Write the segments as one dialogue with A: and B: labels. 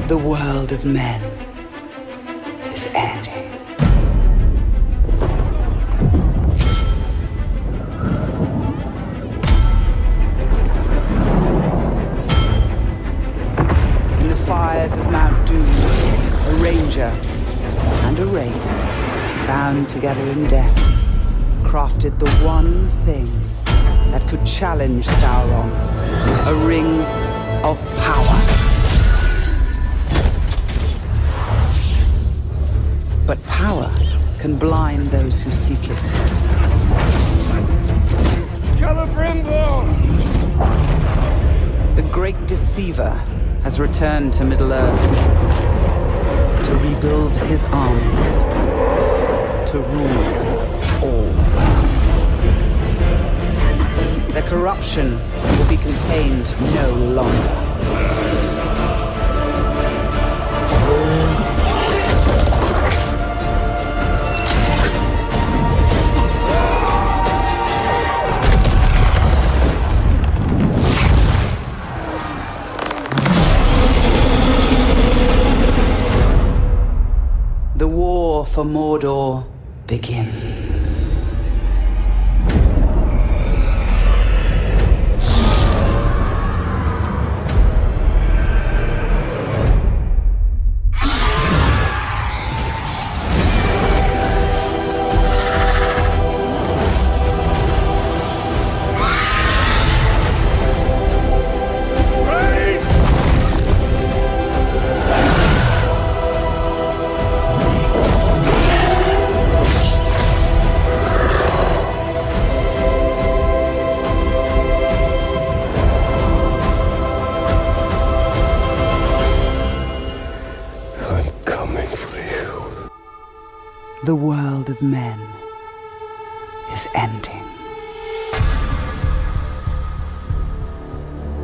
A: The world of men is ending. In the fires of Mount Doom, a ranger and a wraith, bound together in death, crafted the one thing that could challenge Sauron, a ring of power. But power can blind those who seek it.
B: Celebrimbor!
A: The great deceiver has returned to Middle-earth to rebuild his armies, to rule all. The corruption will be contained no longer. The war for Mordor begins. The world of men is ending.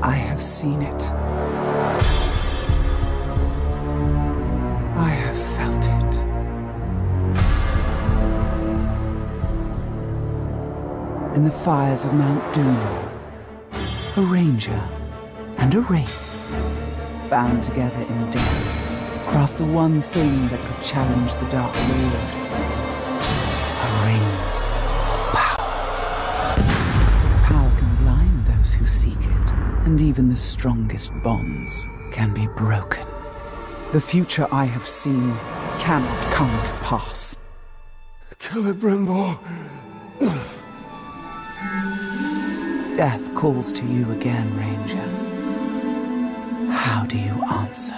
A: I have seen it. I have felt it. In the fires of Mount Doom, a ranger and a wraith, bound together in death, craft the one thing that could challenge the Dark Lord. A ring of power. Power can blind those who seek it, and even the strongest bonds can be broken. The future I have seen cannot come to pass.
B: Celebrimbor!
A: Death calls to you again, Ranger. How do you answer?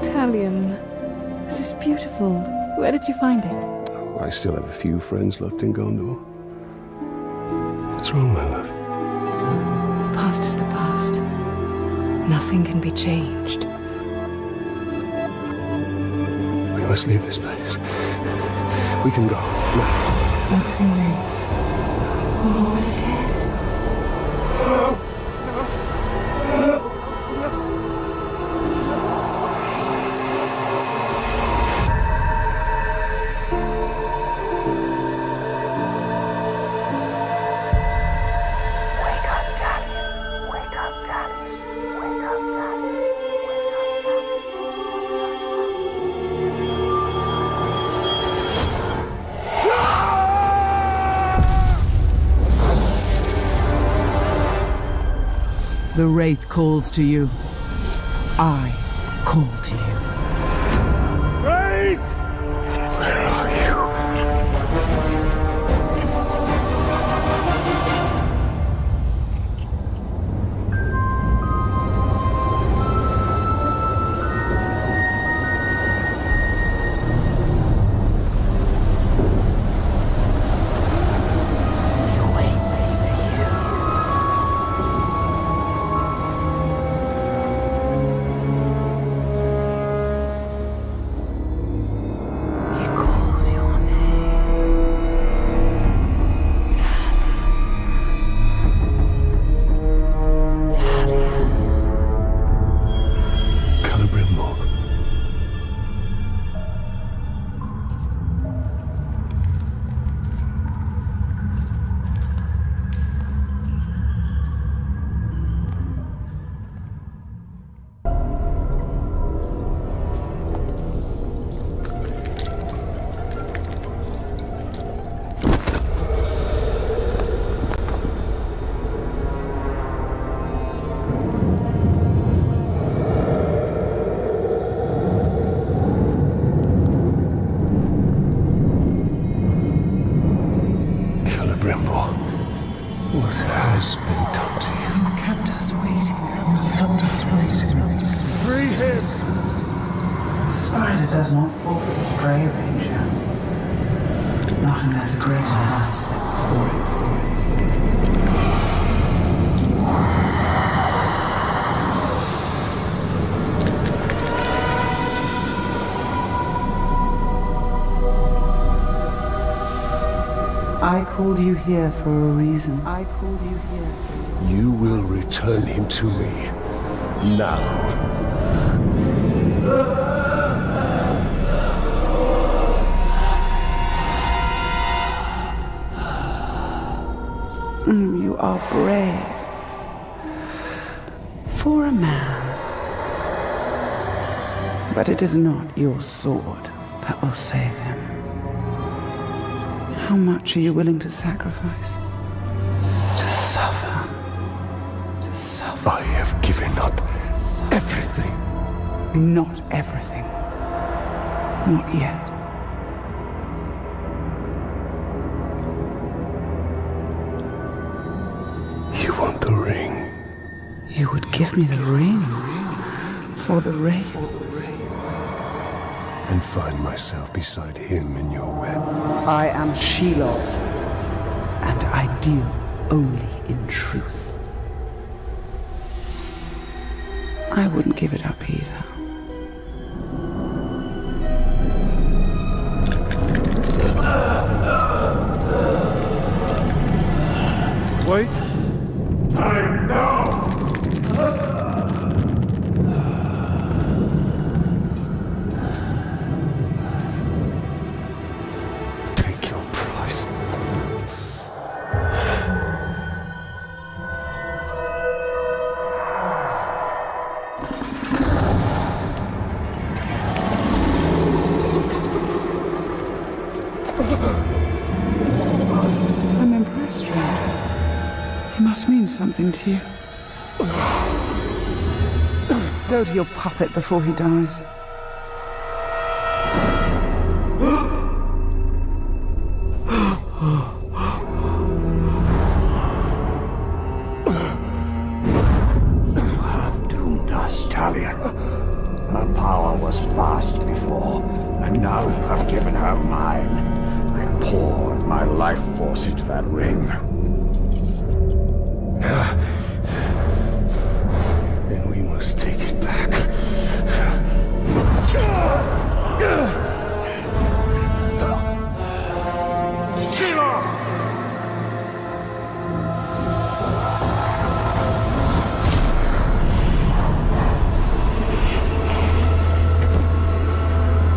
C: Talion, this is beautiful. Where did you find it?
B: Oh, I still have a few friends left in Gondor. What's wrong, my love?
C: The past is the past. Nothing can be changed.
B: We must leave this place. We can go now.
C: Not too late. We're already dead.
A: The Wraith calls to you. I call to you.
B: Wraith! Where are you?
A: spider does not forfeit its prey, Ranger. Not unless a greater has set before it. I called you here for a reason. I called you here.
B: You will return him to me. Now.
A: You are brave. For a man. But it is not your sword that will save him. How much are you willing to sacrifice? To suffer. To suffer.
B: I have given up everything.
A: Not everything. Not yet.
B: You want the ring?
A: You would give me the ring for the wraith.
B: And find myself beside him in your web.
A: I am Shelob, and I deal only in truth. I wouldn't give it up either.
B: Wait! Time now! Take your prize.
A: I'm impressed, stranger. He must mean something to you. Go to your puppet before he dies.
D: You have doomed us, Talion. Her power was vast before, and now you have given her mine. I poured my life force into that ring.
B: Then we must take it back.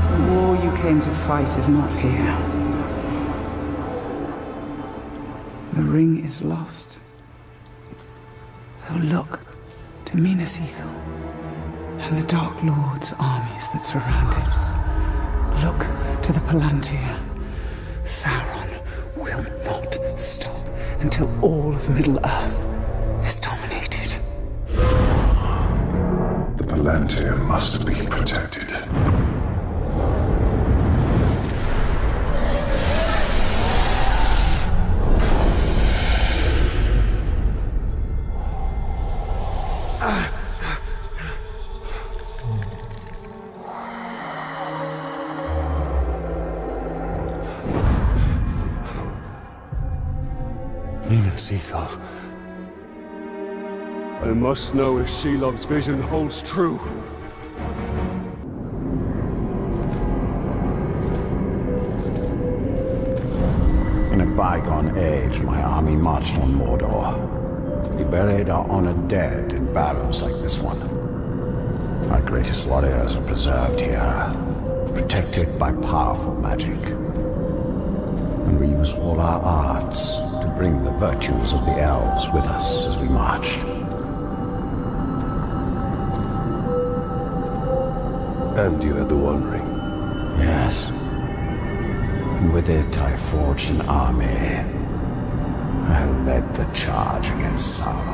A: The war you came to fight is not here. The ring is lost. So look to Minas Ithil and the Dark Lord's armies that surround it. Look to the Palantir. Sauron will not stop until all of Middle-earth is dominated.
E: The Palantir must be protected.
B: Minas Ithil. I must know if Shelob's vision holds true.
D: In a bygone age, my army marched on Mordor. We buried our honored dead in barrows like this one. Our greatest warriors are preserved here, protected by powerful magic. And we used all our arts to bring the virtues of the elves with us as we marched.
B: And you had the One Ring.
D: Yes. And with it, I forged an army. I led the charge against Sauron.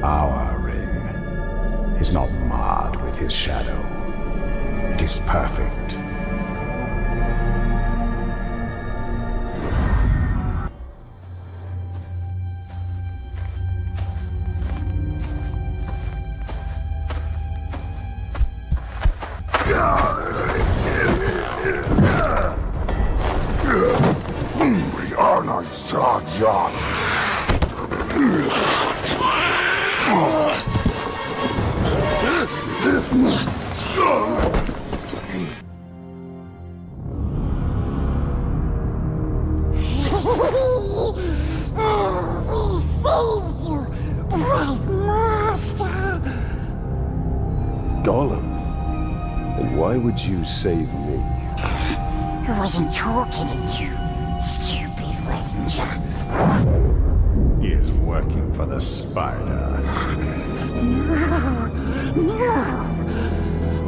D: Our ring is not marred with his shadow. It is perfect.
F: We saved you, bright master.
B: Gollum? And why would you save me?
F: I wasn't talking to you, stupid ranger.
D: He is working for the spider.
F: No.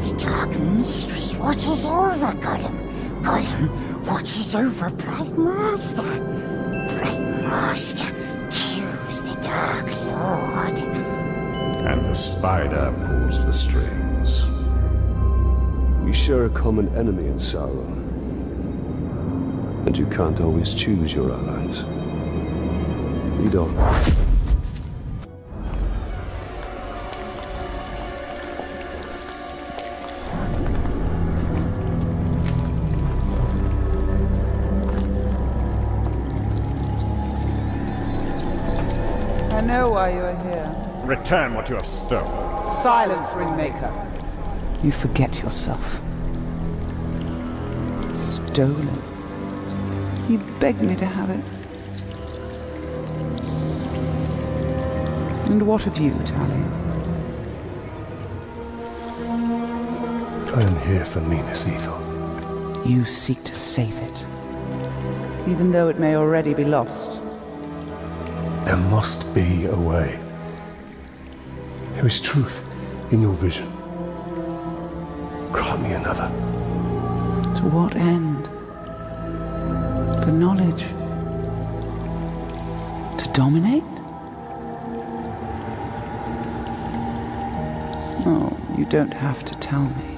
F: The Dark Mistress watches over Gollum. Gollum watches over Bright Master. Bright Master kills the Dark Lord.
D: And the spider pulls the strings.
B: We share a common enemy in Sauron. And you can't always choose your allies. Lead on.
A: I know why you are here.
G: Return what you have stolen.
A: Silence, Ringmaker. You forget yourself. Stolen. He begged me to have it. And what of you, Talion?
B: I am here for Minas Ithil.
A: You seek to save it, even though it may already be lost.
B: There must be a way. There is truth in your vision. Grant me another.
A: To what end? For knowledge? To dominate? Oh, you don't have to tell me.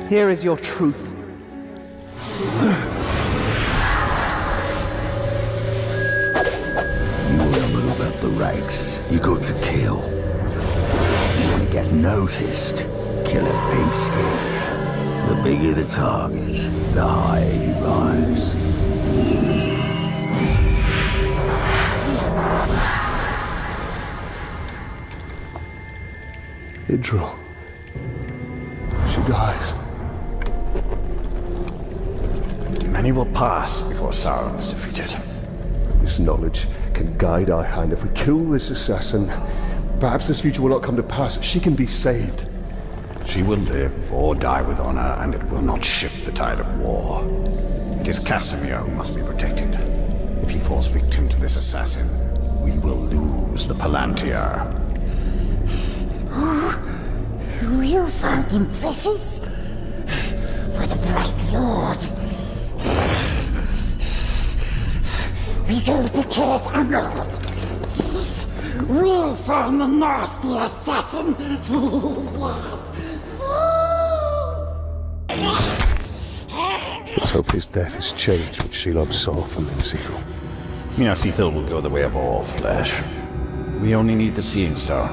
A: Here is your truth.
H: You want to move up the ranks, you got to kill. You want to get noticed, kill a pig skin. The bigger the target, the higher you rise.
B: Idril. She dies.
D: Many will pass before Sauron is defeated.
B: This knowledge can guide our hand. If we kill this assassin, perhaps this future will not come to pass. She can be saved.
D: She will live or die with honor, and it will not shift the tide of war. It is Castamere who must be protected. If he falls victim to this assassin, we will lose the Palantir.
F: You found him precious? For the Bright Lord. We go to Kirith Angol. Yes, we'll find the nasty assassin.
B: Let's hope his death has changed what Shelob saw from Minas Ithil.
D: Minas Ithil will go the way of all flesh. We only need the Seeing Star.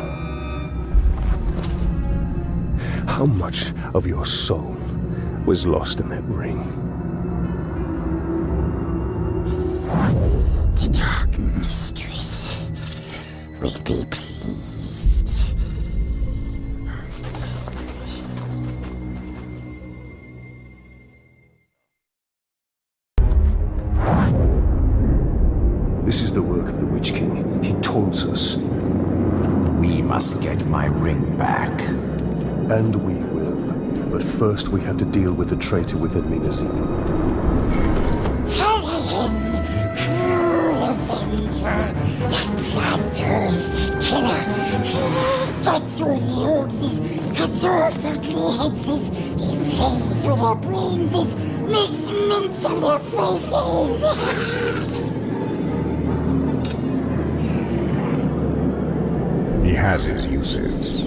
B: How much of your soul was lost in that ring?
F: The Dark Mistress will be pleased.
B: This is the work of the Witch King. He taunts us.
D: We must get my ring back.
B: And we will. But first we have to deal with the traitor within Minas Ithil.
F: Tell him, cruel avenger, that bloodthirsty killer. Cuts your noses, cuts your ugly heads, he plays with their brains, makes mince of their faces.
E: has its uses.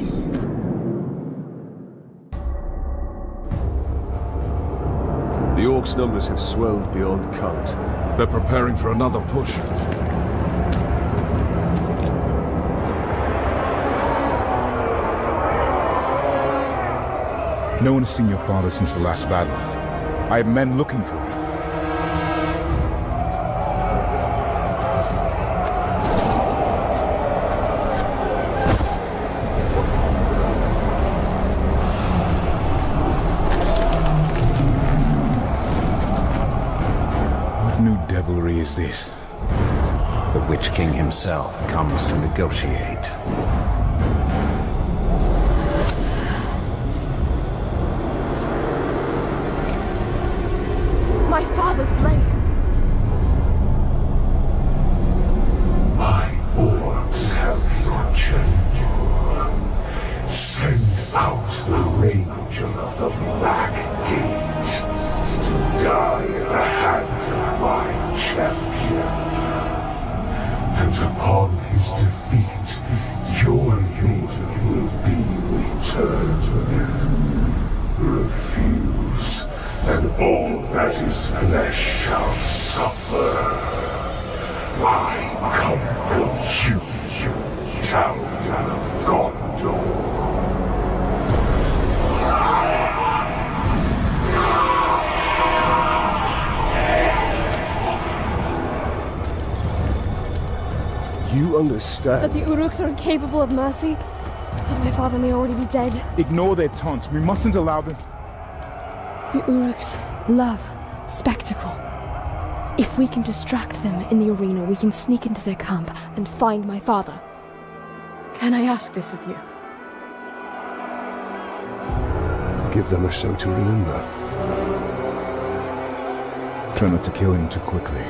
B: The Orcs' numbers have swelled beyond count.
E: They're preparing for another push.
I: No one has seen your father since the last battle. I have men looking for him. What new devilry is this?
D: The Witch King himself comes to negotiate.
C: My father's blade!
E: My orcs have your chamber. Send out the Ranger of the Black Gate to die at the hands of my champion. And upon his defeat, your leader will be returned. Refuse, and all that is flesh shall suffer. I come for you, town of Gondor.
B: You understand?
C: That the Uruks are incapable of mercy? That my father may already be dead?
I: Ignore their taunts. We mustn't allow them.
C: The Uruks love spectacle. If we can distract them in the arena, we can sneak into their camp and find my father. Can I ask this of you?
B: Give them a show to remember.
I: Try not to kill him too quickly.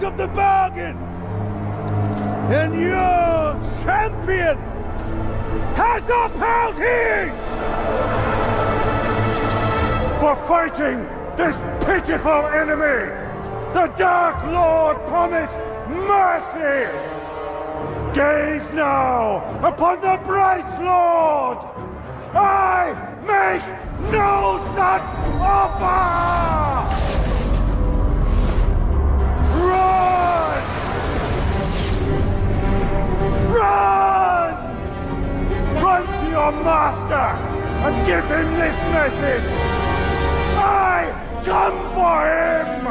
J: Of the bargain, and your champion has upheld his for fighting this pitiful enemy. The Dark Lord promised mercy. Gaze now upon the Bright Lord. I make no such offer. Run! Run! Run to your master and give him this message! I come for him!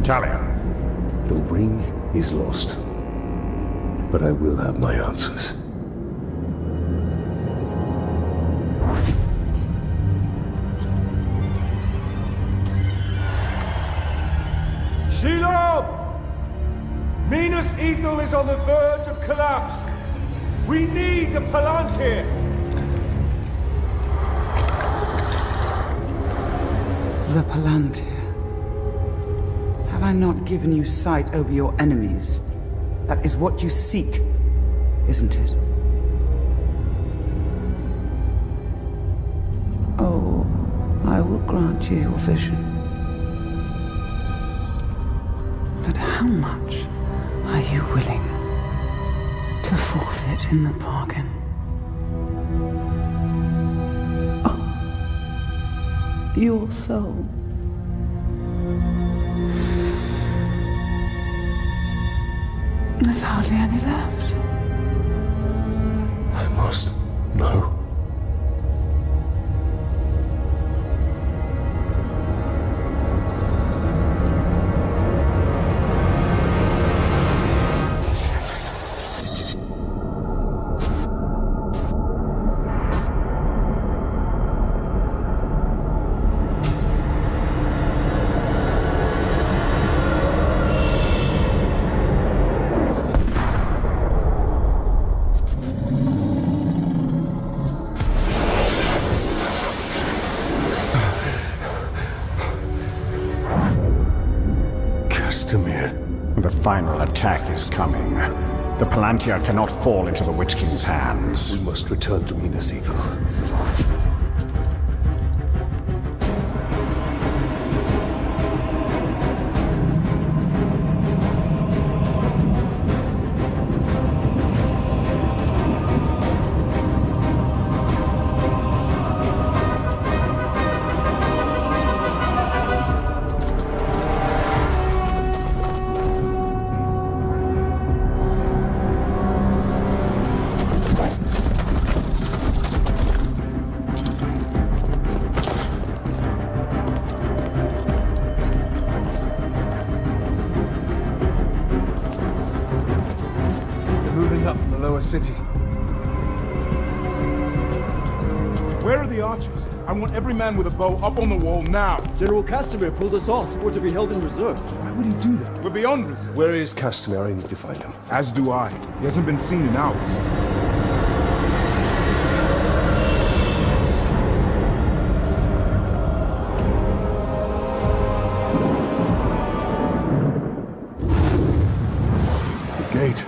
E: Talion.
B: The ring is lost. But I will have my answers.
J: Shelob! Minas Ithil is on the verge of collapse. We need the Palantir.
A: The Palantir. Have I not given you sight over your enemies? That is what you seek, isn't it? Oh, I will grant you your vision. But how much are you willing to forfeit in the bargain? Oh, your soul. There's hardly any left.
B: I must know.
D: final attack is coming. The Palantir cannot fall into the Witch King's hands.
B: We must return to Minas Ithil.
J: City. Where are the archers? I want every man with a bow up on the wall now.
K: General Castamere pulled us off. We're to be held in reserve.
J: Why would he do that? We're beyond reserve.
B: Where is Castamere? I need to find him.
J: As do I. He hasn't been seen in hours. The gate.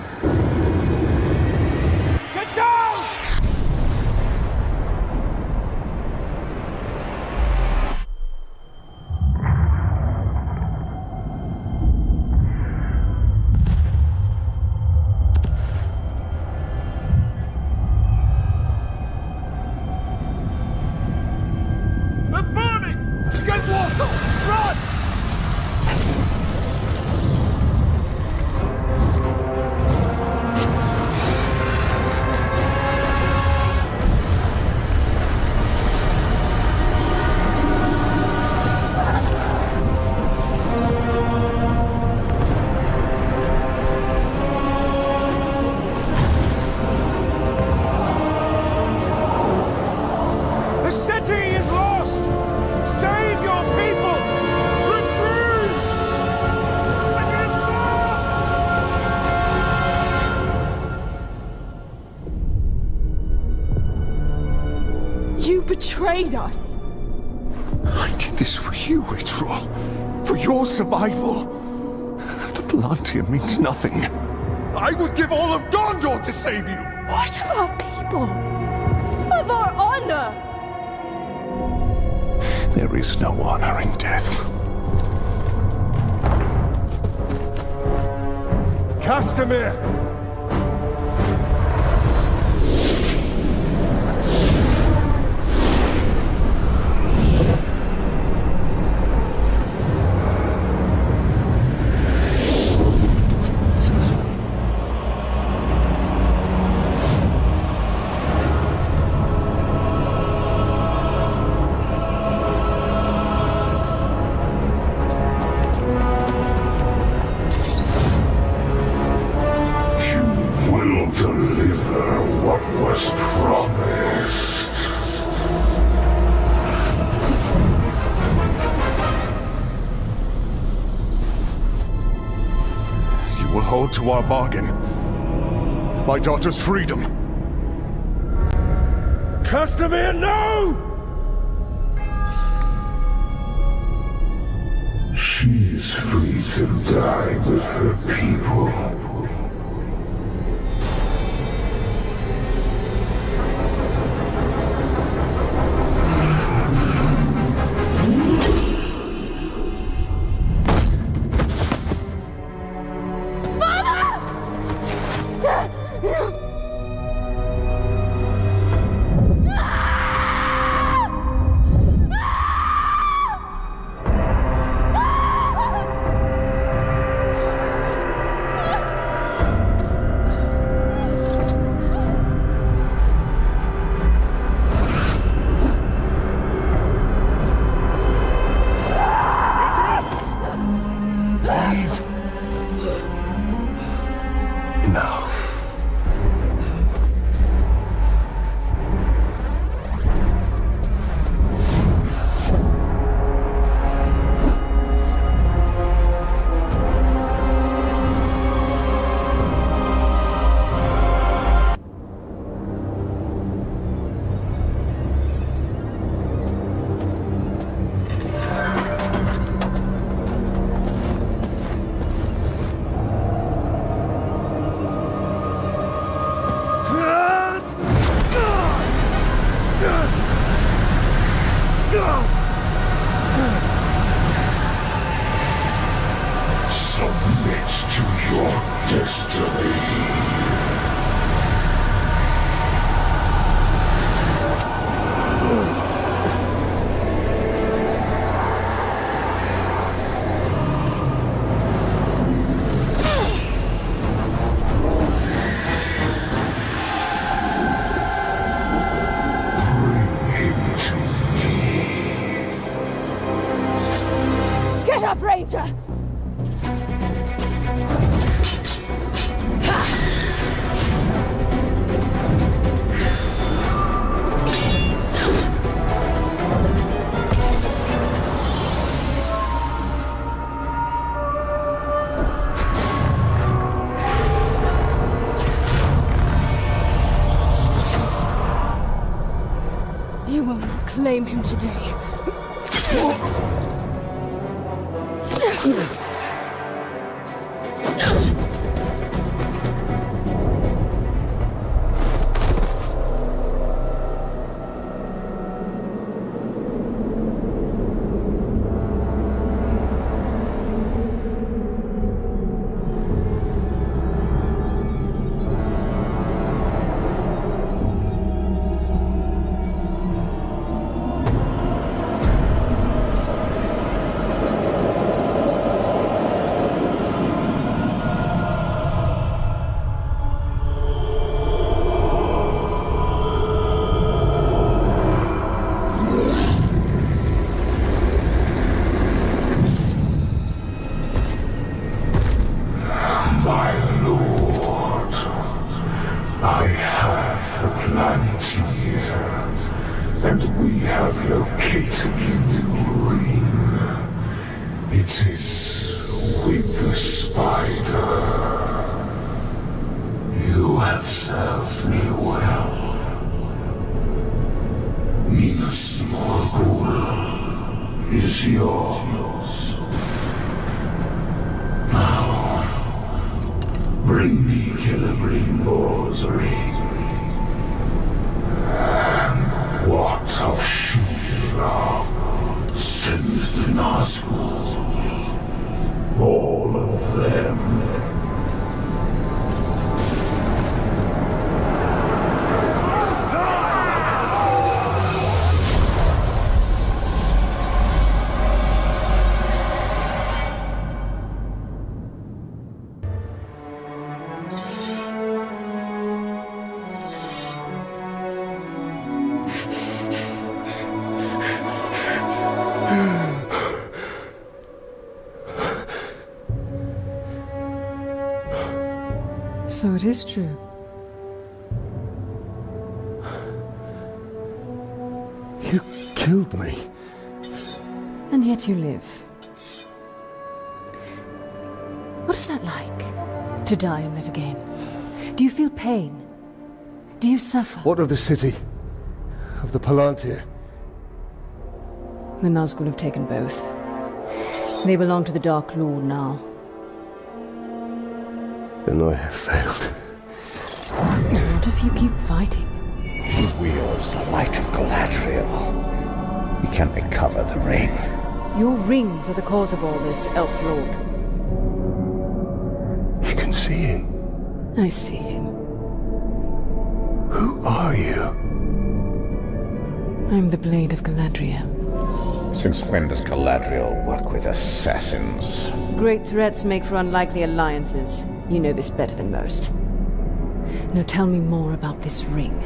C: Betrayed us.
E: I did this for you, Eltariel. For your survival. The Palantir means nothing. I would give all of Gondor to save you!
C: What of our people? Of our honor?
E: There is no honor in death.
J: Castamere!
E: To our bargain. My daughter's freedom.
J: Castamere, no!
E: She's free to die with her people. Submit to your destiny.
C: Get up, Ranger! You will not claim him today.
E: And we have located the ring. It is with the spider. You have served me well. Minas Morgul is yours. Now, bring me Galadriel's ring. What of Sheila? Send the Nazgûl. All of them.
C: So it is true.
E: You killed me.
C: And yet you live. What is that like? To die and live again? Do you feel pain? Do you suffer?
E: What of the city? Of the Palantir?
C: The Nazgûl have taken both. They belong to the Dark Lord now.
E: Then I have failed.
C: What if you keep fighting?
D: He wields the light of Galadriel. We can recover the ring.
C: Your rings are the cause of all this, Elf Lord.
E: You can see him.
C: I see him.
E: Who are you?
C: I'm the Blade of Galadriel.
D: Since when does Galadriel work with assassins?
C: Great threats make for unlikely alliances. You know this better than most. Now tell me more about this ring.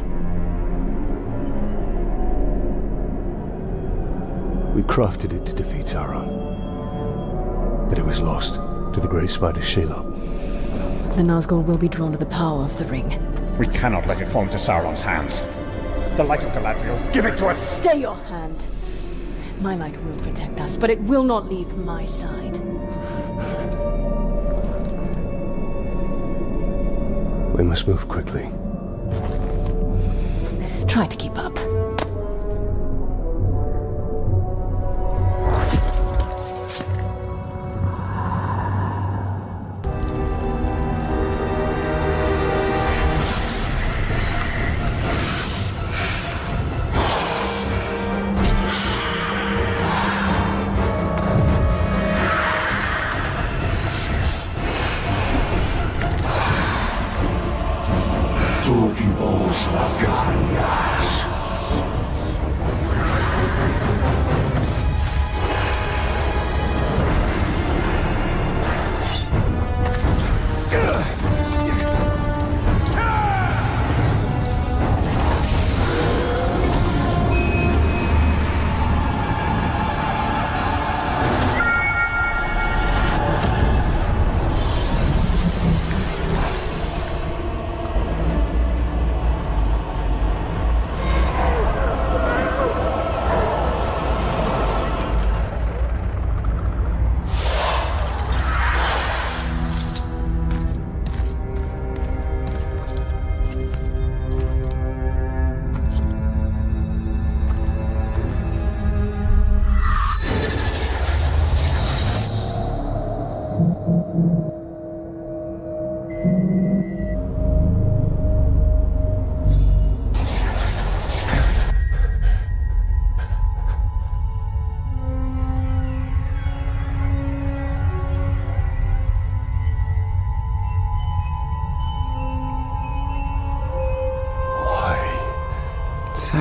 B: We crafted it to defeat Sauron. But it was lost to the Grey Spider Shelob.
C: The Nazgûl will be drawn to the power of the ring.
G: We cannot let it fall into Sauron's hands. The light of Galadriel, give it to us!
C: Stay your hand. My light will protect us, but it will not leave my side.
B: We must move quickly.
C: Try to keep up.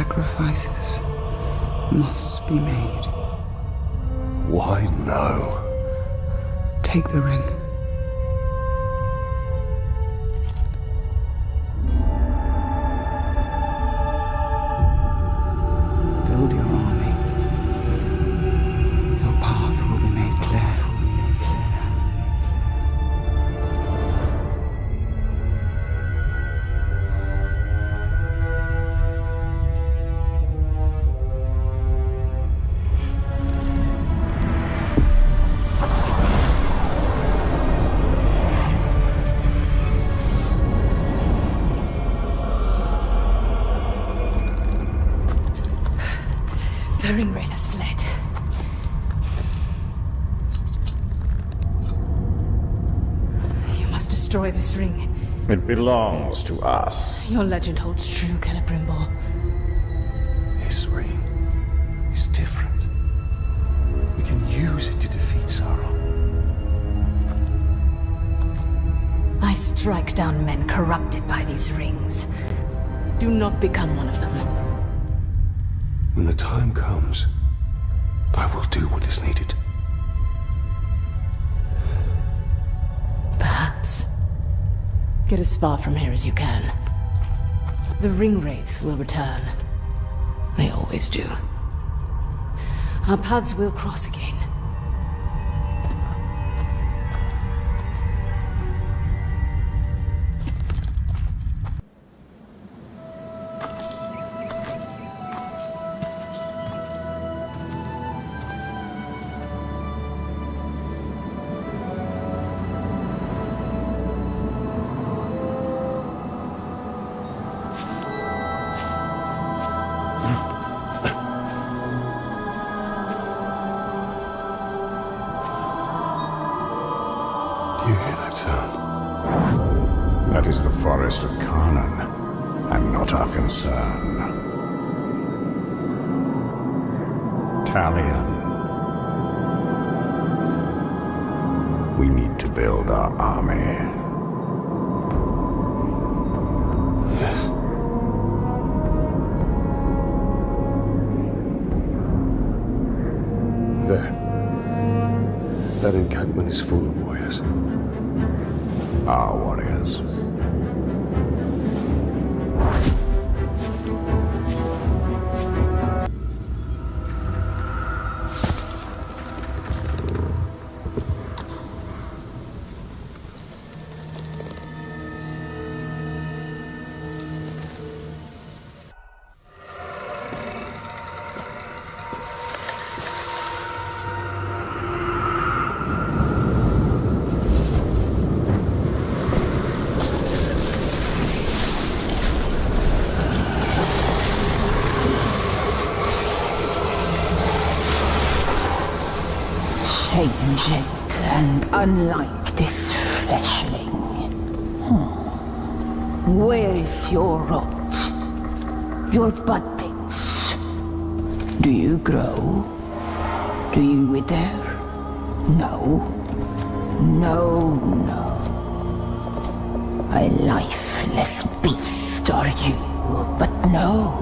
A: Sacrifices must be made.
B: Why now?
A: Take the ring. Build your army. Your path will be made clear.
C: The ringwraith has fled. You must destroy this ring.
D: It belongs to us.
C: Your legend holds true, Celebrimbor.
B: This ring is different. We can use it to defeat Sauron.
C: I strike down men corrupted by these rings. Do not become one of them.
B: When the time comes, I will do what is needed.
C: Perhaps. Get as far from here as you can. The ringwraiths will return. They always do. Our paths will cross again.
B: You hear that sound?
D: That is the forest of Canaan, and not our concern. Talion. We need to build our army.
B: Yes. There. That encampment is full of warriors.
D: Our warriors.
F: Changed and unlike this fleshling. Where is your rot? Your buddings? Do you grow? Do you wither? No. No, no. A lifeless beast are you, but no.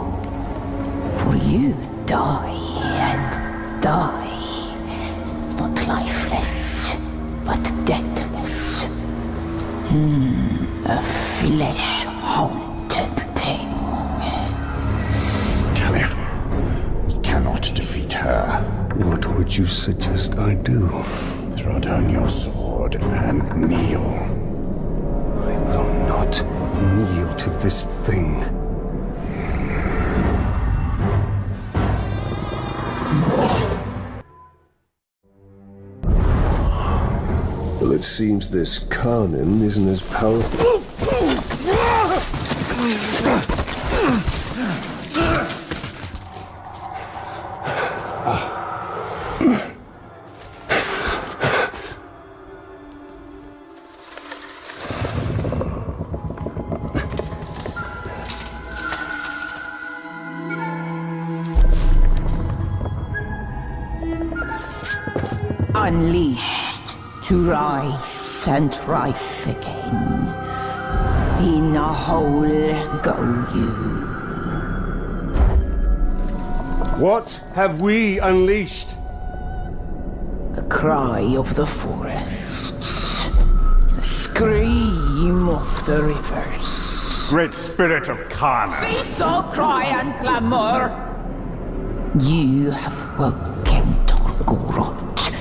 F: For you die and die. Not lifeless, but deathless. A flesh-haunted thing.
D: Talion, we cannot defeat her.
B: What would you suggest I do?
D: Throw down your sword and kneel.
B: I will not kneel to this thing. Well, it seems this Carnin isn't as powerful.
F: Unleashed to rise and rise again. In a hole go you.
J: What have we unleashed?
L: The cry of the forests. The scream of the rivers.
G: Great spirit of Khan.
L: Cease all cry and clamor. You have woken Torgorot,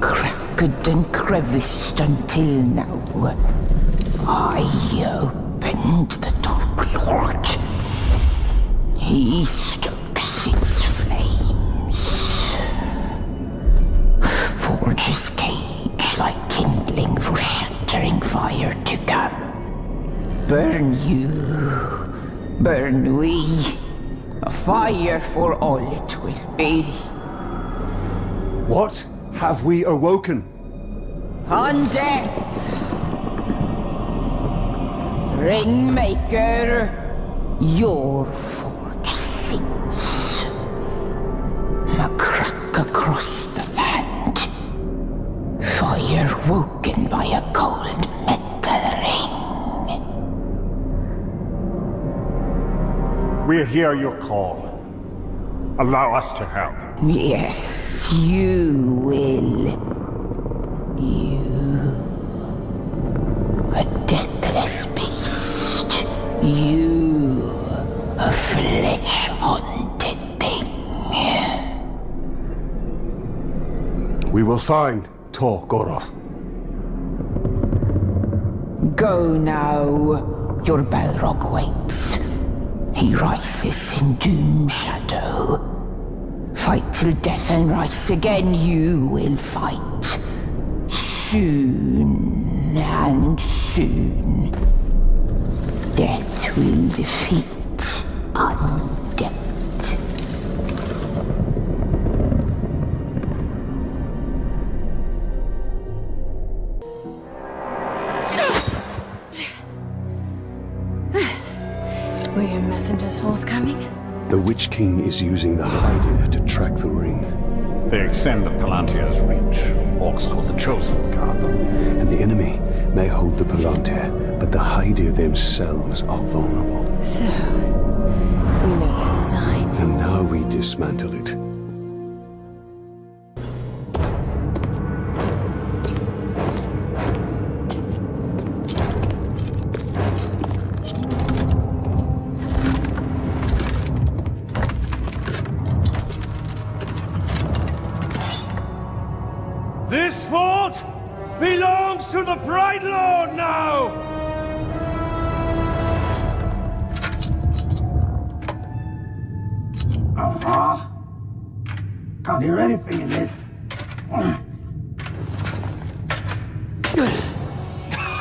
L: cracked and creviced until now. I opened the Dark Lord. He stokes its flames. Forges cage like kindling for shattering fire to come. Burn you, burn we. A fire for all it will be.
J: What have we awoken?
L: Undead! Ringmaker, your forge sings. A crack across the land. Fire woken by a cold metal ring.
G: We hear your call. Allow us to help.
L: Yes, you will. You. A deathless beast. You. A flesh-haunted thing.
J: We will find Tor Goroth.
L: Go now. Your Balrog waits. He rises in doom shadow. Fight till death and rise again, you will fight. Soon and soon. Death will defeat undead.
C: Were your messengers forthcoming?
B: The Witch King is using the Hydir to track the ring.
D: They extend the Palantir's reach. Orcs called the Chosen guard them.
B: And the enemy may hold the Palantir, but the Hydir themselves are vulnerable.
C: So, we know their design.
B: And now we dismantle it.
J: This fort belongs to the Bright Lord now!
H: Uh-huh. Can't hear anything in this.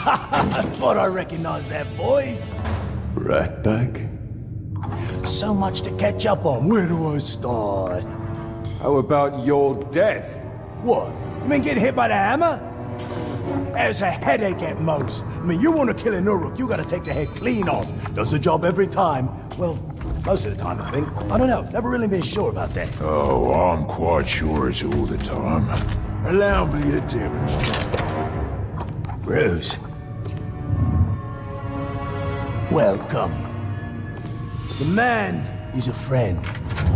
M: I thought I recognized that voice.
B: Right back.
M: So much to catch up on. Where do I start?
J: How about your death?
M: What? You mean getting hit by the hammer? There's a headache at most. I mean, you want to kill an Uruk, you gotta take the head clean off. Does the job every time. Well, most of the time, I think. I don't know. Never really been sure about that.
E: Oh, I'm quite sure it's all the time. Allow me to demonstrate.
M: Bruce. Welcome. The man is a friend.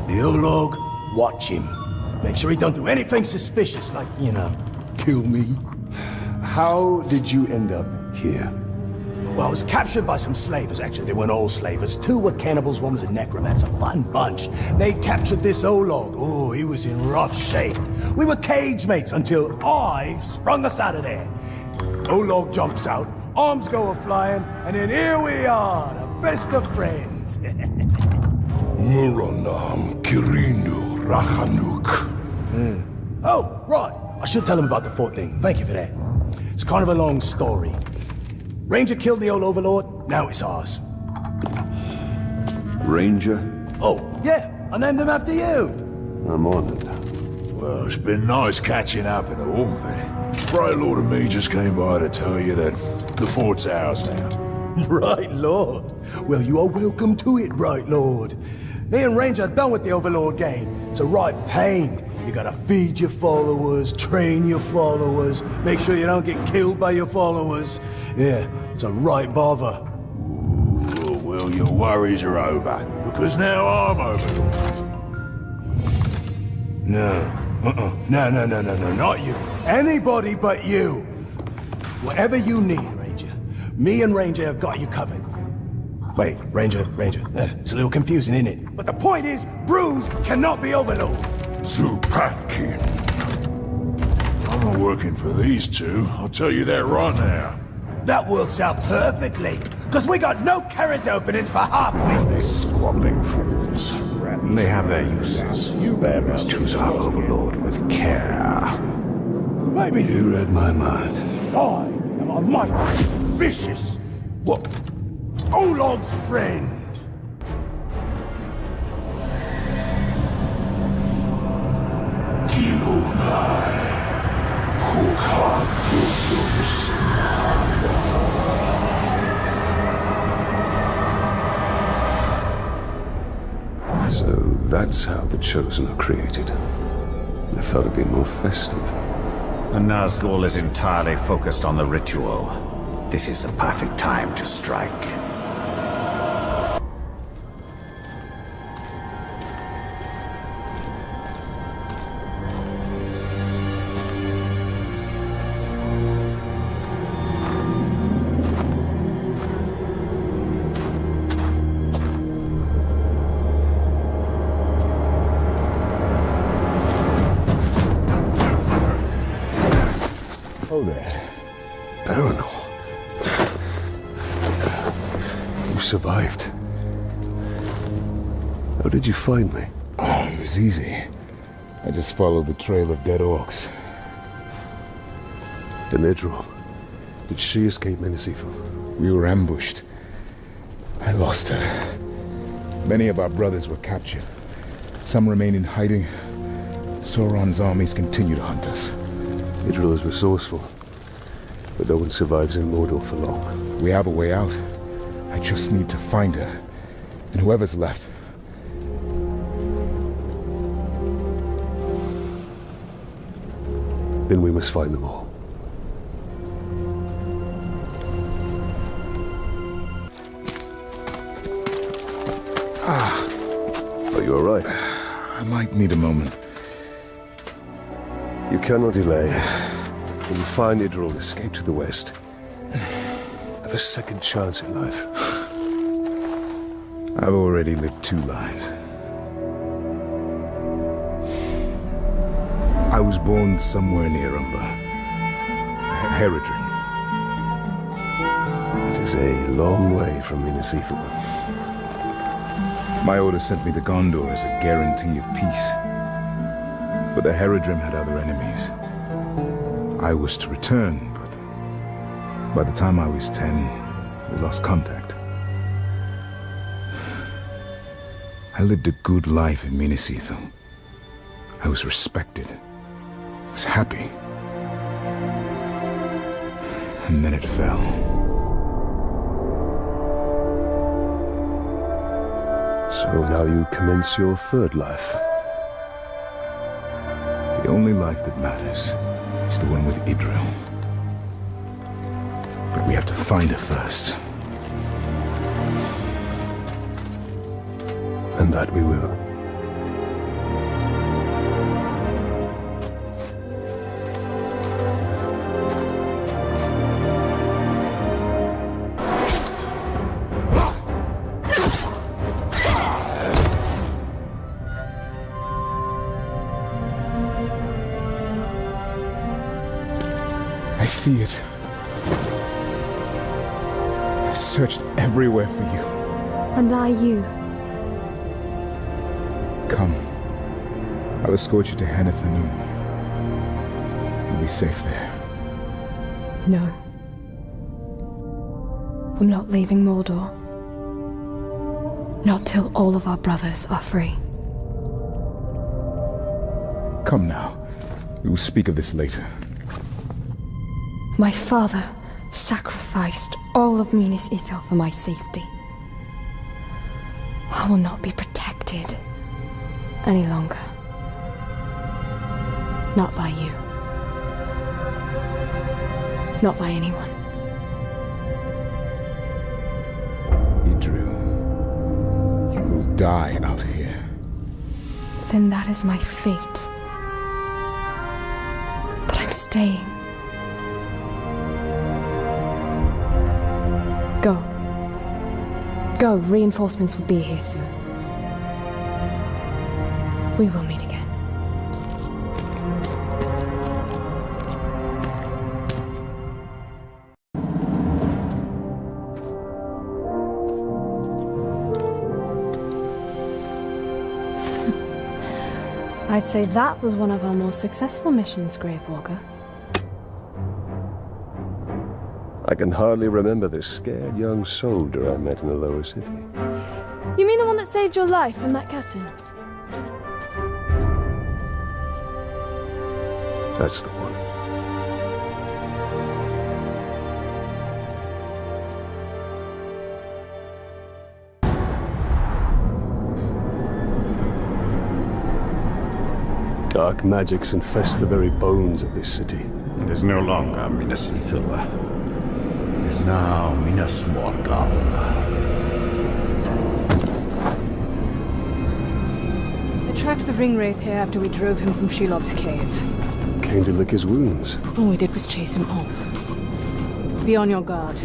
M: The Olog, watch him. Make sure he don't do anything suspicious, like, you know, kill me.
B: How did you end up here?
M: Well, I was captured by some slavers, actually. They weren't all slavers. Two were cannibals, one was a necromancer. Fun bunch. They captured this Olog. Oh, he was in rough shape. We were cage mates until I sprung us out of there. Olog jumps out, arms go a-flying, and then here we are, the best of friends.
E: Muranam Kirinu Rachanuk.
M: Oh, right. I should tell him about the fort thing. Thank you for that. It's kind of a long story. Ranger killed the old overlord, now it's ours.
B: Ranger?
M: Oh, yeah, I named him after you.
B: I'm honored.
E: Well, it's been nice catching up and all, but Bright Lord and me just came by to tell you that the fort's ours now.
M: Bright Lord. Well, you are welcome to it, Bright Lord. Me and Ranger are done with the Overlord game. It's a right pain. You gotta feed your followers, train your followers, make sure you don't get killed by your followers. Yeah, it's a right bother.
E: Ooh, well, your worries are over, because now I'm Overlord.
M: No. No, not you. Anybody but you. Whatever you need, Ranger. Me and Ranger have got you covered. Wait, Ranger. It's a little confusing, isn't it? But the point is, Bruise cannot be overload.
E: Zupakin. I'm not working for these two. I'll tell you that right now.
M: That works out perfectly, because we got no character openings for halfway.
D: These squabbling fools. They have their uses. You must choose our overlord with care.
M: Maybe
B: You read my mind.
M: I am a mighty, vicious, what? Olog's friend.
B: So that's how the Chosen are created. I thought it'd be more festive.
D: And Nazgul is entirely focused on the ritual. This is the perfect time to strike.
I: Oh there.
B: Baranor. You survived. How did you find me?
I: Oh, it was easy. I just followed the trail of dead orcs.
B: Galadriel. Did she escape Menacithal?
I: We were ambushed. I lost her. Many of our brothers were captured. Some remain in hiding. Sauron's armies continue to hunt us.
B: Galadriel is resourceful, but no one survives in Mordor for long.
I: We have a way out. I just need to find her. And whoever's left.
B: Then we must find them all. Are you alright?
I: I might need a moment.
B: You cannot delay. When you find Idril, escape to the west. Have a second chance in life.
I: I've already lived 2 lives. I was born somewhere near Umber. Herodrin.
B: It is a long way from Menacithal.
I: My order sent me to Gondor as a guarantee of peace. But the Herodrim had other enemies. I was to return, but by the time I was 10, we lost contact. I lived a good life in Menacithal. I was respected. I was happy. And then it fell.
B: So now you commence your third life.
I: The only life that matters is the one with Idril. But we have to find her first.
B: And that we will.
I: I see it. I've searched everywhere for you.
C: And you.
I: Come. I'll escort you to Hanathanum. You'll be safe there.
C: No. I'm not leaving Mordor. Not till all of our brothers are free.
I: Come now. We will speak of this later.
C: My father sacrificed all of Minas Ithil for my safety. I will not be protected any longer. Not by you. Not by anyone.
I: Idril, you will die out here.
C: Then that is my fate. staying. Go. Go, reinforcements will be here soon. We will meet again. I'd say that was one of our most successful missions, Gravewalker.
B: I can hardly remember this scared young soldier I met in the lower city.
C: You mean the one that saved your life from that captain?
B: That's the one. Dark magics infest the very bones of this city.
D: It is no longer Minas Ithil. It is now Minas Morgul.
C: I tracked the ringwraith here after we drove him from Shelob's cave.
B: Came to lick his wounds.
C: All we did was chase him off. Be on your guard.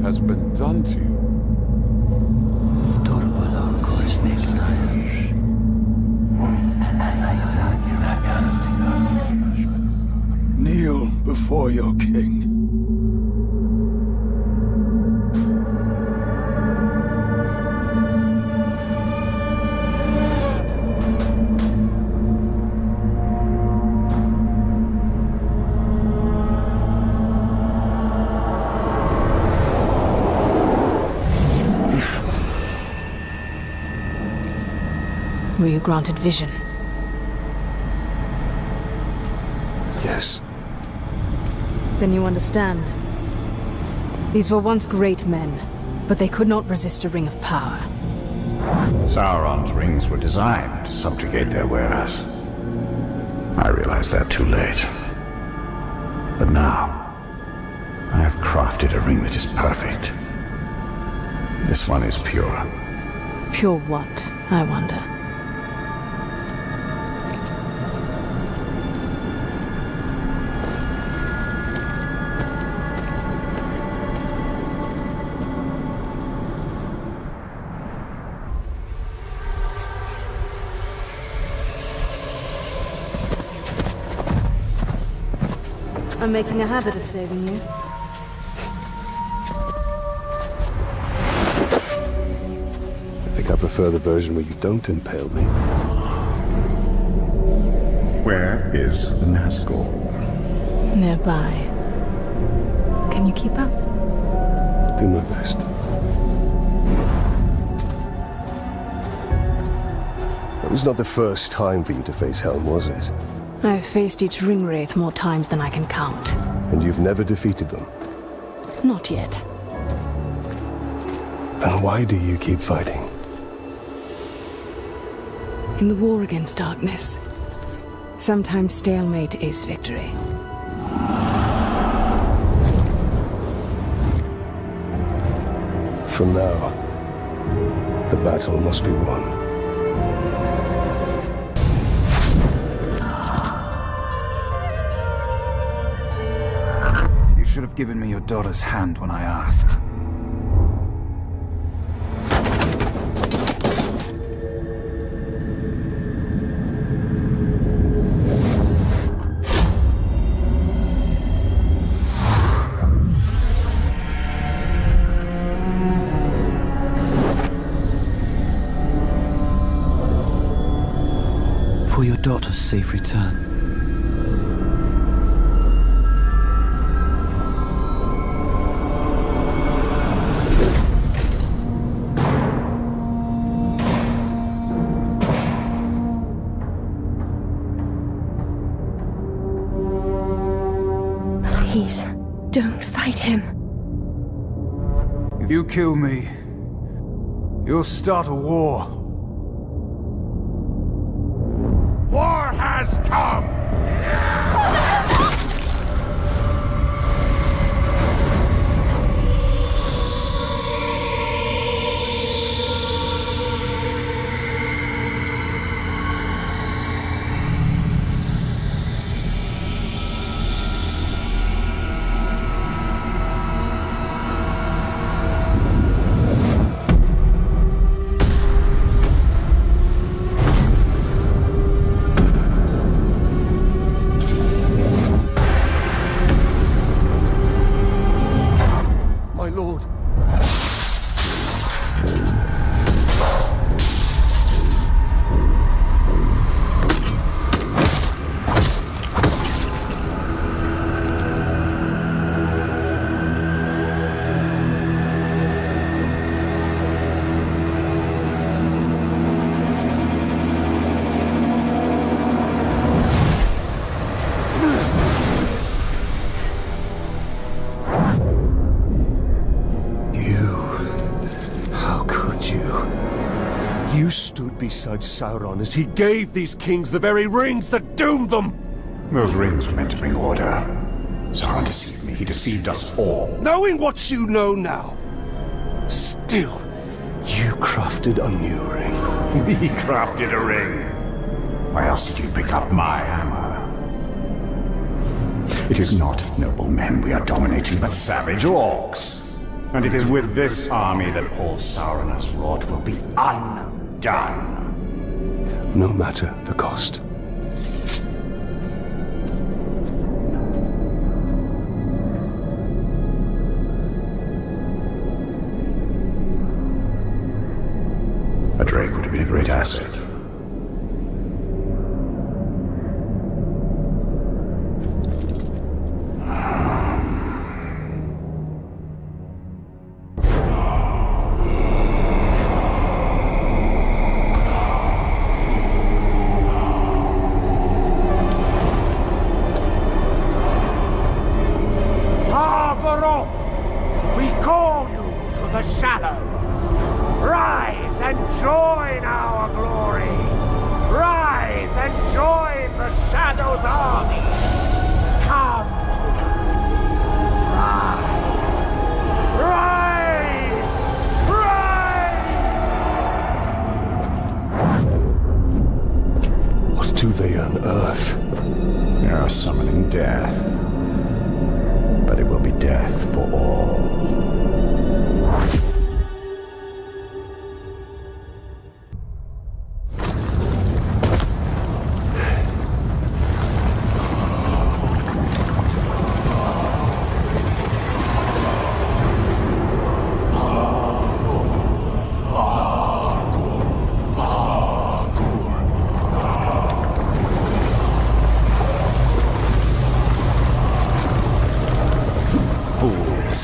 E: Has been done to you.
J: Kneel before your king.
C: Were you granted vision?
B: Yes.
C: Then you understand. These were once great men, but they could not resist a ring of power.
D: Sauron's rings were designed to subjugate their wearers. I realized that too late. But now, I have crafted a ring that is perfect. This one is pure.
C: Pure what, I wonder? I'm making a habit of saving you.
B: I think I prefer the version where you don't impale me.
D: Where is Nazgul?
C: Nearby. Can you keep up?
B: Do my best. It was not the first time for you to face Helm, was it?
C: I've faced each ringwraith more times than I can count.
B: And you've never defeated them?
C: Not yet.
B: Then why do you keep fighting?
C: In the war against darkness, sometimes stalemate is victory.
B: from now, the battle must be won.
N: You should have given me your daughter's hand when I asked.
A: For your daughter's safe return.
C: Please, don't fight him.
N: If you kill me, you'll start a war.
E: War has come!
J: My lord. You stood beside Sauron as he gave these kings the very rings that doomed them!
D: Those rings were meant to bring order. Sauron deceived me. He deceived us all.
J: Knowing what you know now, still, you crafted a new ring.
D: He crafted a ring. Why else did you pick up my hammer? It is not noble men we are dominating, but savage orcs. And it is with this army that all Sauron has wrought will be undone.
B: No matter the cost.
D: A Drake would have been a great asset.
J: We call you to the shadows. Rise and join our glory. Rise and join the Shadows' army. Come to us. Rise. Rise. Rise.
B: What do they unearth?
D: They are summoning death. But it will be death for all.
B: Fools.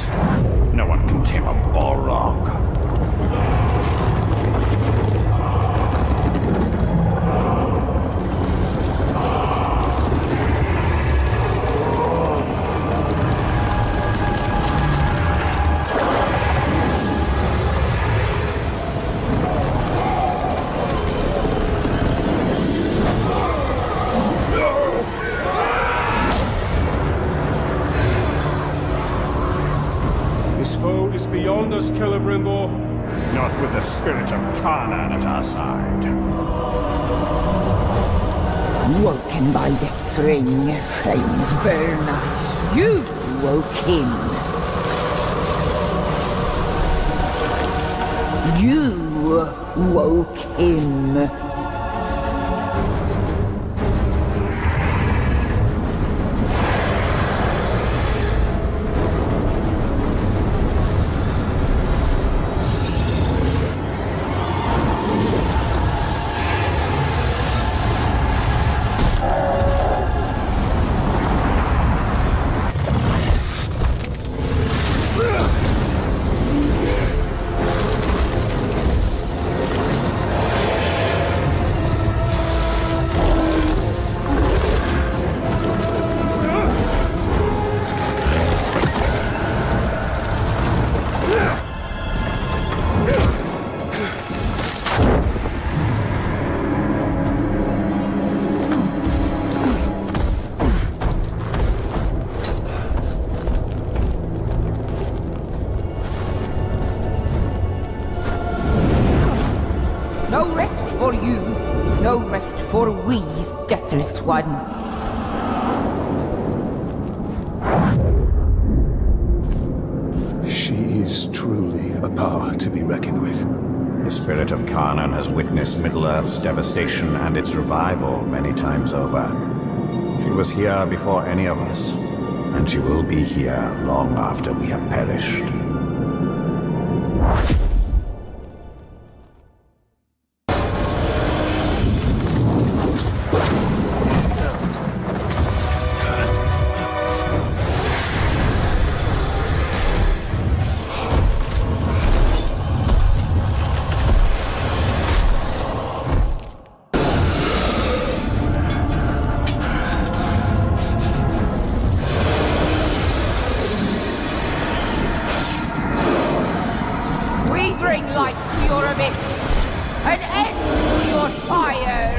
K: beyond us, Celebrimbor.
G: Not with the spirit of Canaan at our side.
L: Woken by death's ring, flames burn us. You woke him. You woke him. No rest for you, no rest for we, deathless one.
B: She is truly a power to be reckoned with.
D: The spirit of Canaan has witnessed Middle-earth's devastation and its revival many times over. She was here before any of us, and she will be here long after we have perished.
L: Bring light to your abyss, an end to your fire.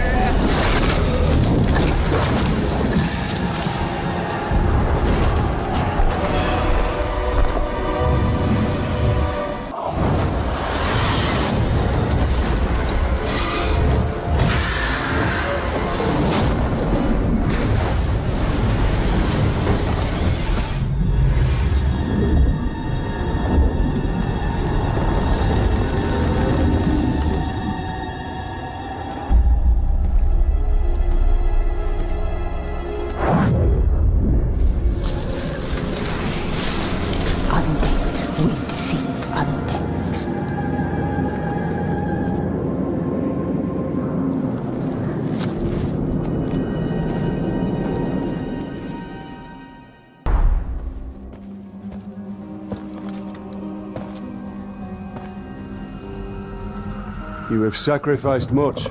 B: You have sacrificed much.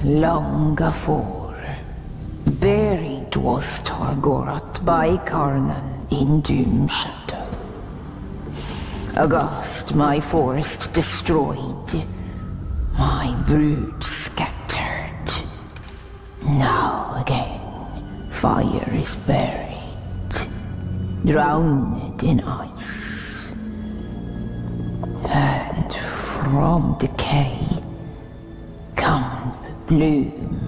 L: Long afore, buried was Targorath by Karnan in Doom Shadow. Aghast, my forest destroyed, my brood scattered. Now again, fire is buried, drowned in ice. And from decay come bloom.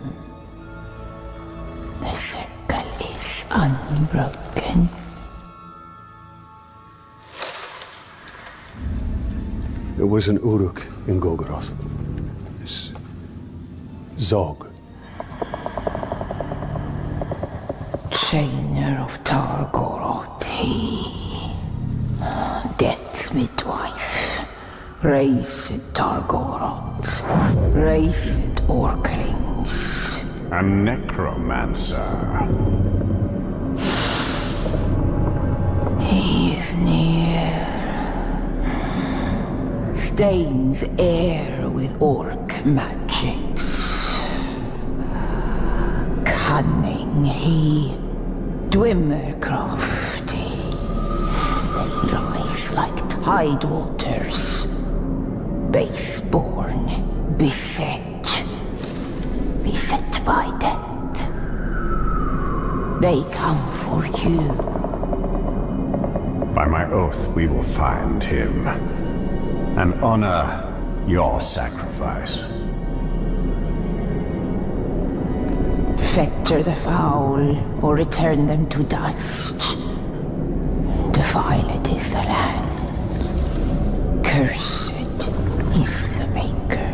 L: The circle is unbroken.
B: There was an Uruk in Golgoroth. This Zog.
L: Chainer of Targoroth, he. Death's midwife. Raised Targoroth. Raised Orklings.
D: A necromancer.
L: He is near. Stains air with orc magics. Cunning he. Dwimmer crafty. They rise like tide waters. Baseborn, beset by death. They come for you.
D: By my oath, we will find him and honor your sacrifice.
L: Fetter the foul, or return them to dust. Defiled is the land. Cursed is the Maker.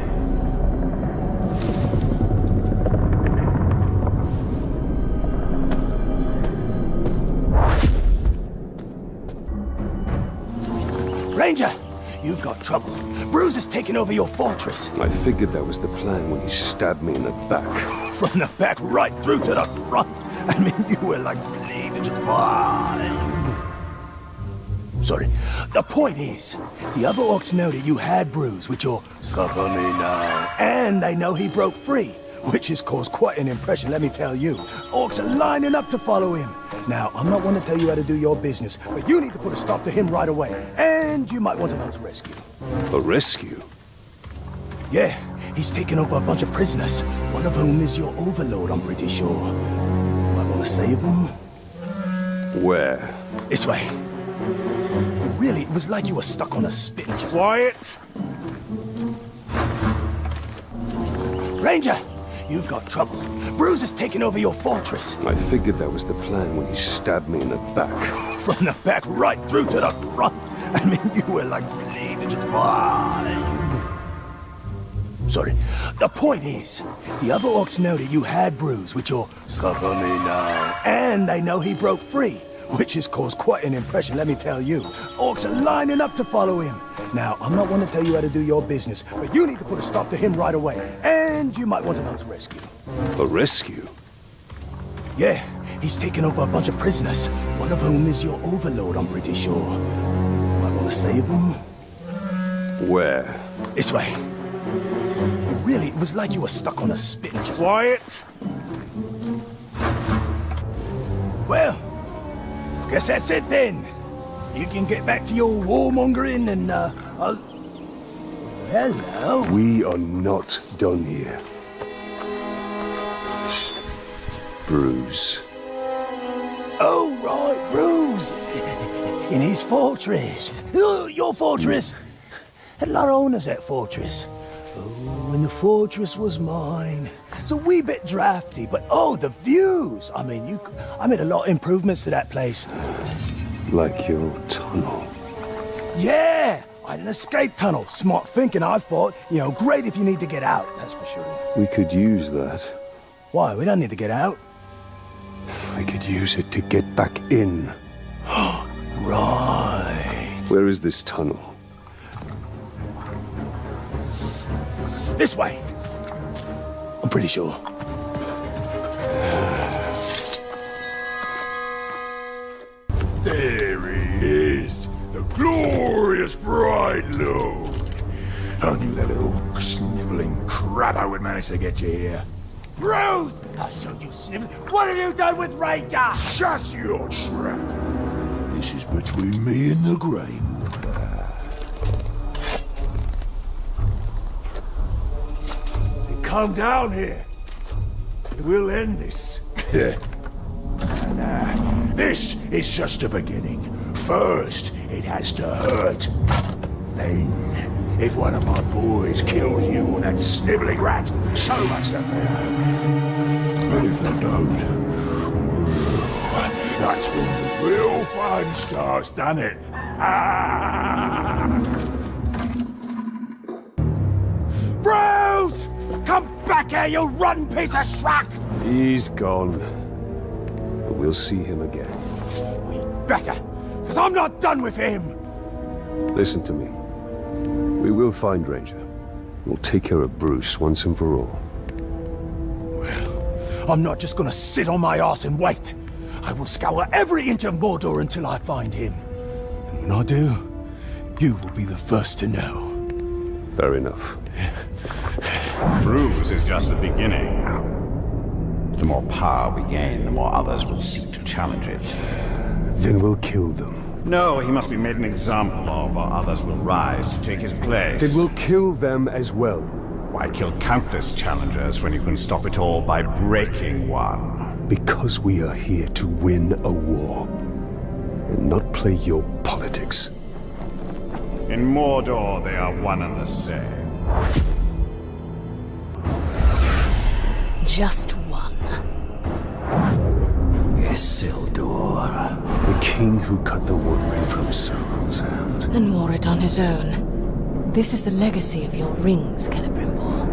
M: Ranger! You've got trouble. Bruce has taken over your fortress.
B: I figured that was the plan when he stabbed me in the back.
M: From the back right through to the front. I mean, you were like bleeding. Sorry. The point is, the other orcs know that you had Bruce with your suffer me now. And they know he broke free, which has caused quite an impression, let me tell you. Orcs are lining up to follow him. Now, I'm not one to tell you how to do your business, but you need to put a stop to him right away. And you might want to mount a rescue.
B: A rescue?
M: Yeah, he's taken over a bunch of prisoners. One of whom is your overlord, I'm pretty sure. Might want to save them?
B: Where?
M: This way. Really, it was like you were stuck on a spit.
J: Quiet!
M: Ranger! You've got trouble. Bruce has taken over your fortress.
B: I figured that was the plan when he stabbed me in the back.
M: From the back right through to the front. I mean, you were like bleeding. Sorry. The point is, the other orcs know that you had Bruce with your suffer me now. And they know he broke free, which has caused quite an impression, let me tell you. Orcs are lining up to follow him. Now, I'm not one to tell you how to do your business, but you need to put a stop to him right away. And you might want to mount a rescue.
B: A rescue?
M: Yeah, he's taken over a bunch of prisoners. One of whom is your overlord, I'm pretty sure. Might want to save them?
B: Where?
M: This way. Really, it was like you were stuck on a spit.
J: Quiet!
M: Well, guess that's it then. You can get back to your warmongering and, hello?
B: We are not done here. Bruce.
M: Oh, right, Bruce. In his fortress. Your fortress. Had a lot of owners, that fortress. Oh, and the fortress was mine. It's a wee bit drafty, but oh, the views! I mean, I made a lot of improvements to that place.
B: Like your tunnel.
M: Yeah! I had an escape tunnel. Smart thinking, I thought. You know, great if you need to get out, that's for sure.
B: We could use that.
M: Why? We don't need to get out.
B: I could use it to get back in.
M: Right.
B: Where is this tunnel?
M: This way. I'm pretty sure.
E: There he is, the glorious bride lord. I knew that little sniveling crabber would manage to get you here.
J: Bruce! I'll show you, Snivel. What have you done with Ranger?
E: Shut your trap. This is between me and the Grey Water.
J: Come down here. We'll end this.
E: Nah, this is just the beginning. First, it has to hurt. Then, if one of my boys kills you or that sniveling rat, so much the better. But if they don't, that's when the real fun starts, doesn't it?
J: Bruce! Come back here, you rotten piece of schmuck!
B: He's gone. But we'll see him again.
J: We better, because I'm not done with him!
B: Listen to me. We will find Ranger. We'll take care of Bruce once and for all.
M: Well, I'm not just gonna sit on my ass and wait. I will scour every inch of Mordor until I find him. And when I do, you will be the first to know.
B: Fair enough.
D: Bruce is just the beginning. The more power we gain, the more others will seek to challenge it.
B: Then we'll kill them.
D: No, he must be made an example of, or others will rise to take his place.
B: Then we'll kill them as well.
D: Why kill countless challengers when you can stop it all by breaking one?
B: Because we are here to win a war, and not play your politics.
O: In Mordor, they are one and the same.
C: Just one.
H: Isildur.
B: The king who cut the one ring from Sauron's hand.
C: And wore it on his own. This is the legacy of your rings, Celebrimbor.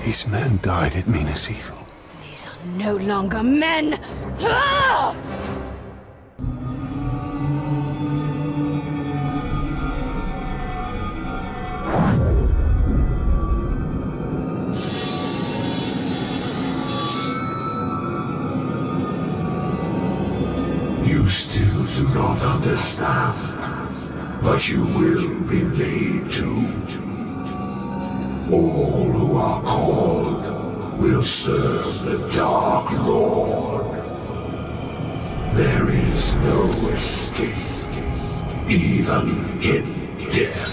B: These men died at Minas Ithil.
C: These are no longer men! Ah!
E: You still do not understand, but you will be made to. All who are called will serve the Dark Lord. There is no escape, even in death.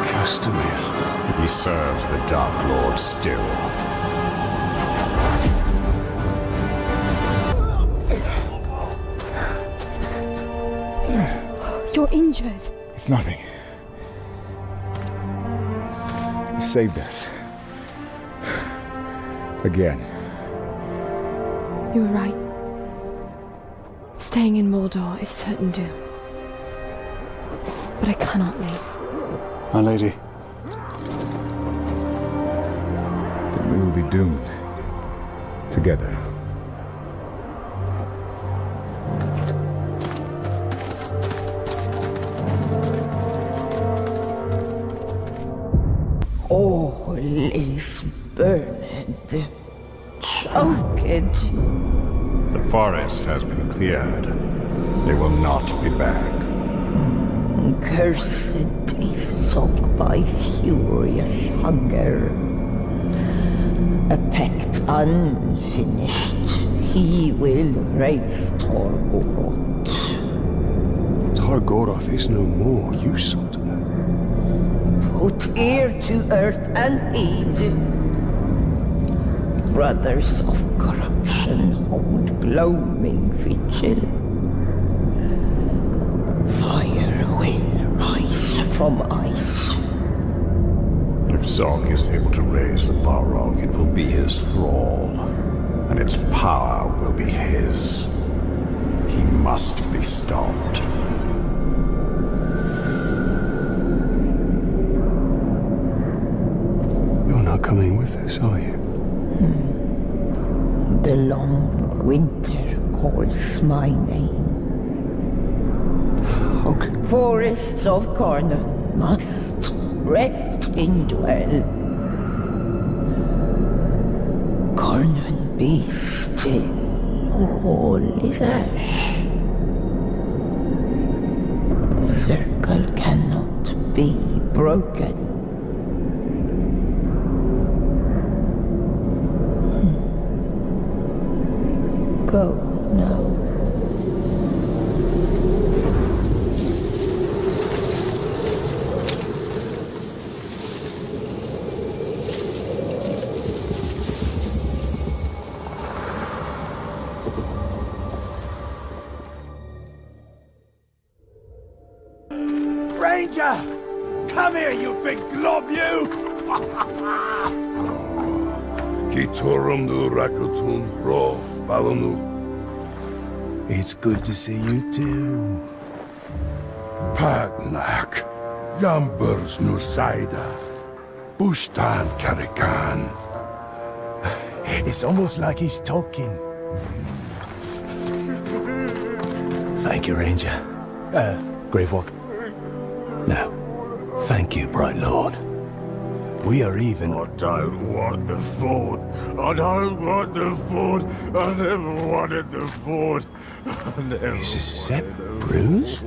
B: Castamere.
O: He serves the Dark Lord still.
C: You're injured.
I: It's nothing. You saved us. Again.
C: You were right. Staying in Mordor is certain doom. But I cannot leave.
N: My lady.
I: Then we will be doomed. Together.
L: All is burned, choked.
O: The forest has been cleared. They will not be back.
L: Cursed is soaked by furious hunger. A pact unfinished, he will raise Torgoroth.
B: Targoroth is no more, you saw to that.
L: Put ear to earth and heed. Brothers of corruption hold gloaming vigil. Fire will rise from ice.
O: If Zog is able to raise the Balrog, it will be his thrall, and its power will be his. He must be stopped.
B: You're not coming with us, are you?
L: The long winter calls my name.
B: Okay.
L: Forests of Carnon must rest in dwell. Carnon be still, all is ash. The circle cannot be broken. Go now.
J: Ranger! Come here, you big glob, you!
E: It's good to see you too. Pagnak, Yambers Nursaida, Bushtan Karikan.
M: It's almost like he's talking. Thank you, Ranger. Gravewalk. No. Thank you, Bright Lord. We are even.
E: I don't want the fort. I don't want the fort. I never wanted the fort.
M: Is that Bruce?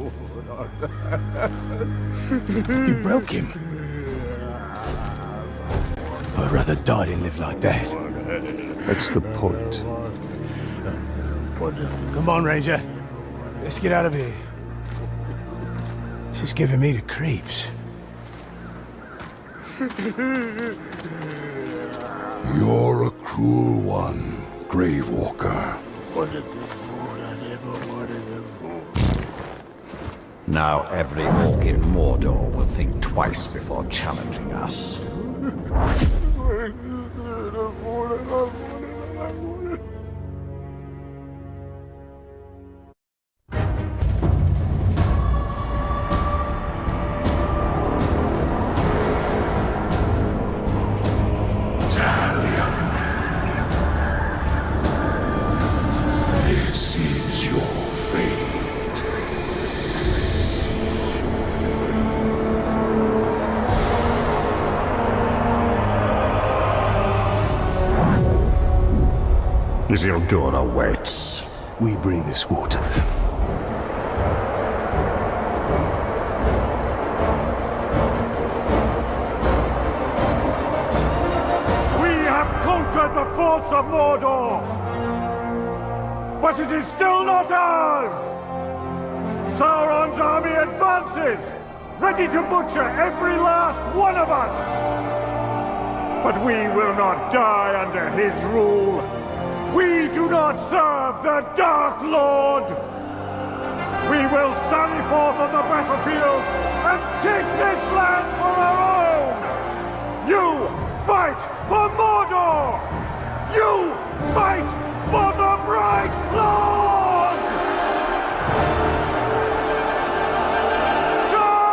M: You broke him. I'd rather die than live like that.
B: That's the point.
M: Come on, Ranger. Let's get out of here. She's giving me the creeps.
O: You're a cruel one, Gravewalker.
D: Now every orc in Mordor will think twice before challenging us.
E: Talion. This is your fate.
O: Isildur awaits.
B: We bring this water.
J: We have conquered the forts of Mordor! But it is still not ours! Sauron's army advances, ready to butcher every last one of us! But we will not die under his rule! We do not serve the Dark Lord! We will sally forth on the battlefield and take this land for our own! You fight for Mordor! You fight for the Bright Lord! Charge!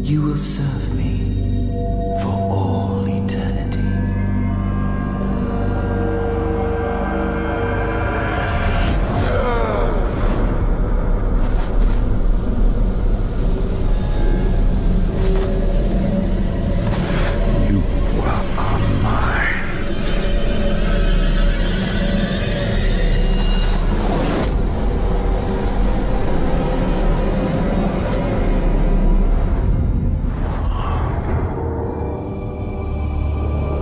A: You will serve me for all eternity.
O: You are mine.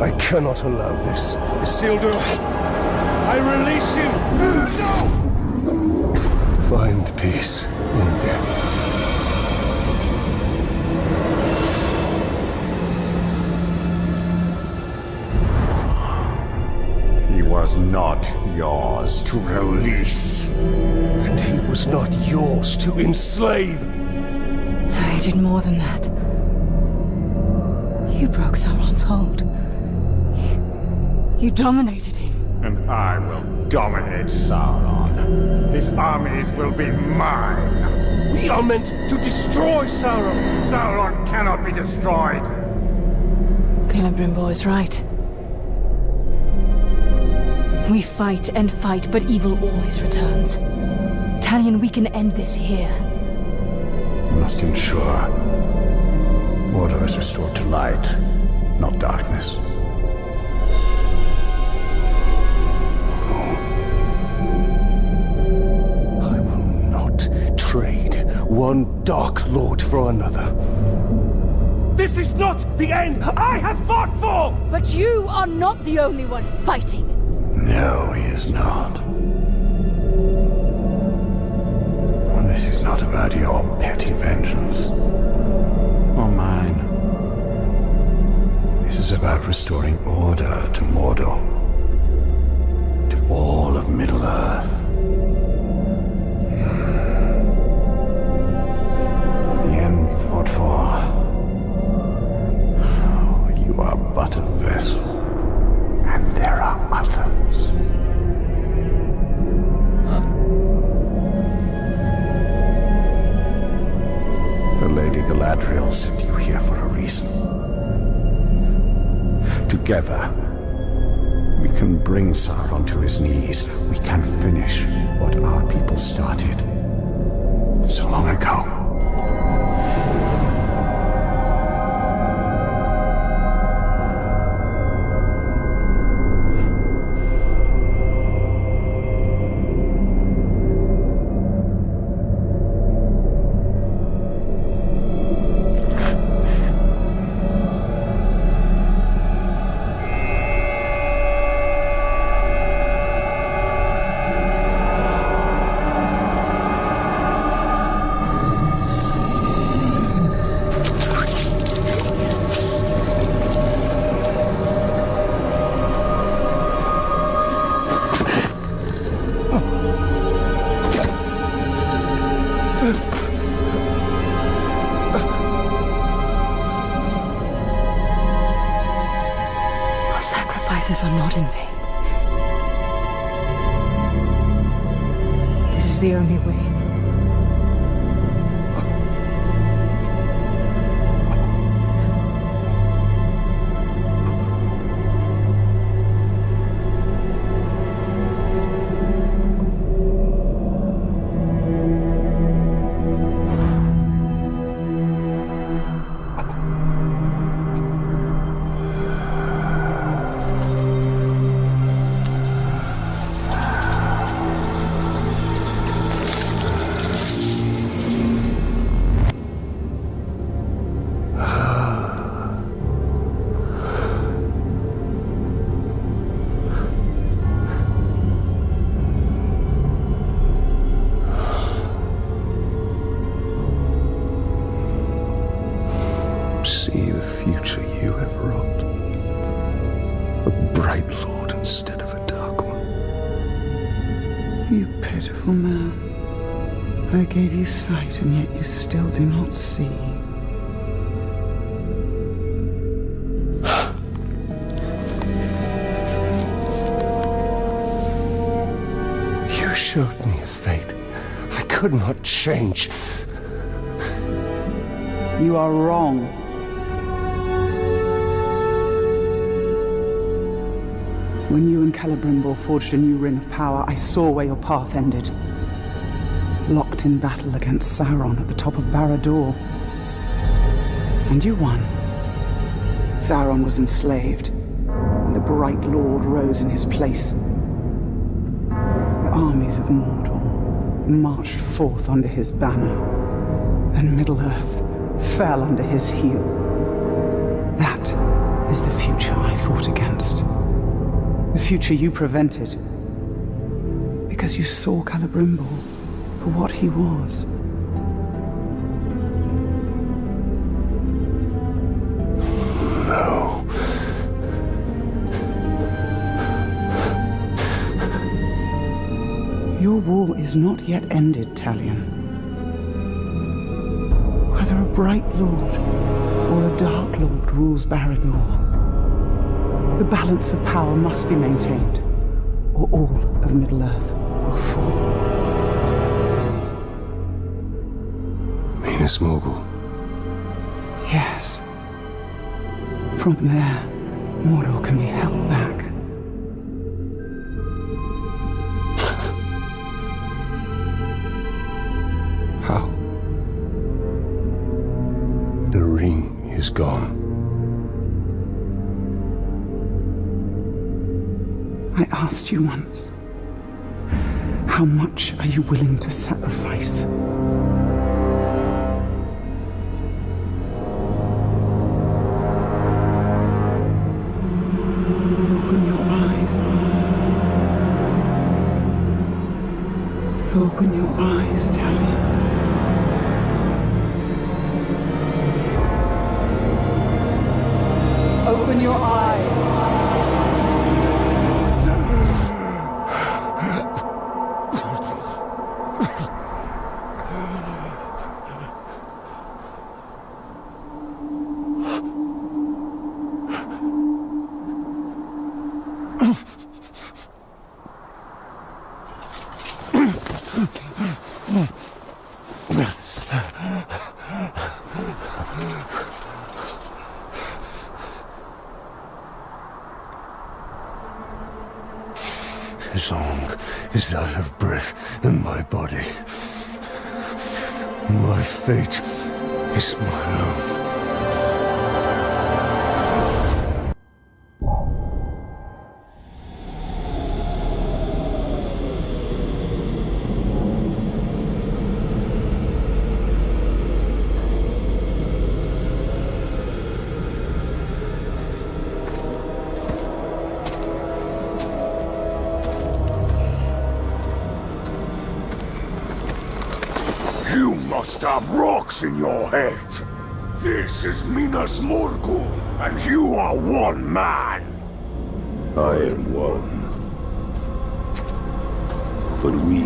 B: I cannot allow this. Isildur, I release you! No! Find peace in death.
O: He was not yours to release.
B: And he was not yours to enslave.
C: I did more than that. You broke Sauron's hold. You dominated him.
G: And I will dominate Sauron. His armies will be mine.
B: We are meant to destroy Sauron.
G: Sauron cannot be destroyed.
C: Celebrimbor is right. We fight and fight, but evil always returns. Talion, we can end this here.
D: We must ensure order is restored to light, not darkness.
B: I will not trade one Dark Lord for another. This is not the end I have fought for!
C: But you are not the only one fighting.
D: No, he is not. This is not about your petty vengeance. Or mine. This is about restoring order to Mordor. To all of Middle-earth. The end you fought for. You are but a vessel. And there are others. The Lady Galadriel sent you here for a reason. Together, we can bring Sauron to his knees. We can finish what our people started so long ago.
C: Are not in vain. This is the only way.
B: See the future you have wrought. A bright lord instead of a dark one.
A: You pitiful man. I gave you sight, and yet you still do not see.
B: You showed me a fate I could not change.
A: You are wrong. When you and Celebrimbor forged a new ring of power, I saw where your path ended. Locked in battle against Sauron at the top of Baranor. And you won. Sauron was enslaved, and the Bright Lord rose in his place. The armies of Mordor marched forth under his banner, and Middle-earth fell under his heel. That is the future I fought against. The future you prevented. Because you saw Celebrimbor for what he was.
B: No.
A: Your war is not yet ended, Talion. Whether a Bright Lord or a Dark Lord rules Baranor, The balance of power must be maintained, or all of Middle-earth will fall.
B: Minas Morgul.
A: Yes. From there, Mordor can be held back.
B: How? The ring is gone.
A: I asked you once, how much are you willing to sacrifice? Open your eyes. Open your eyes, Talion. Open your eyes.
B: As long as I have breath in my body, my fate is my own.
E: You must have rocks in your head. This is Minas Morgul, and you are one man.
B: I am one. But we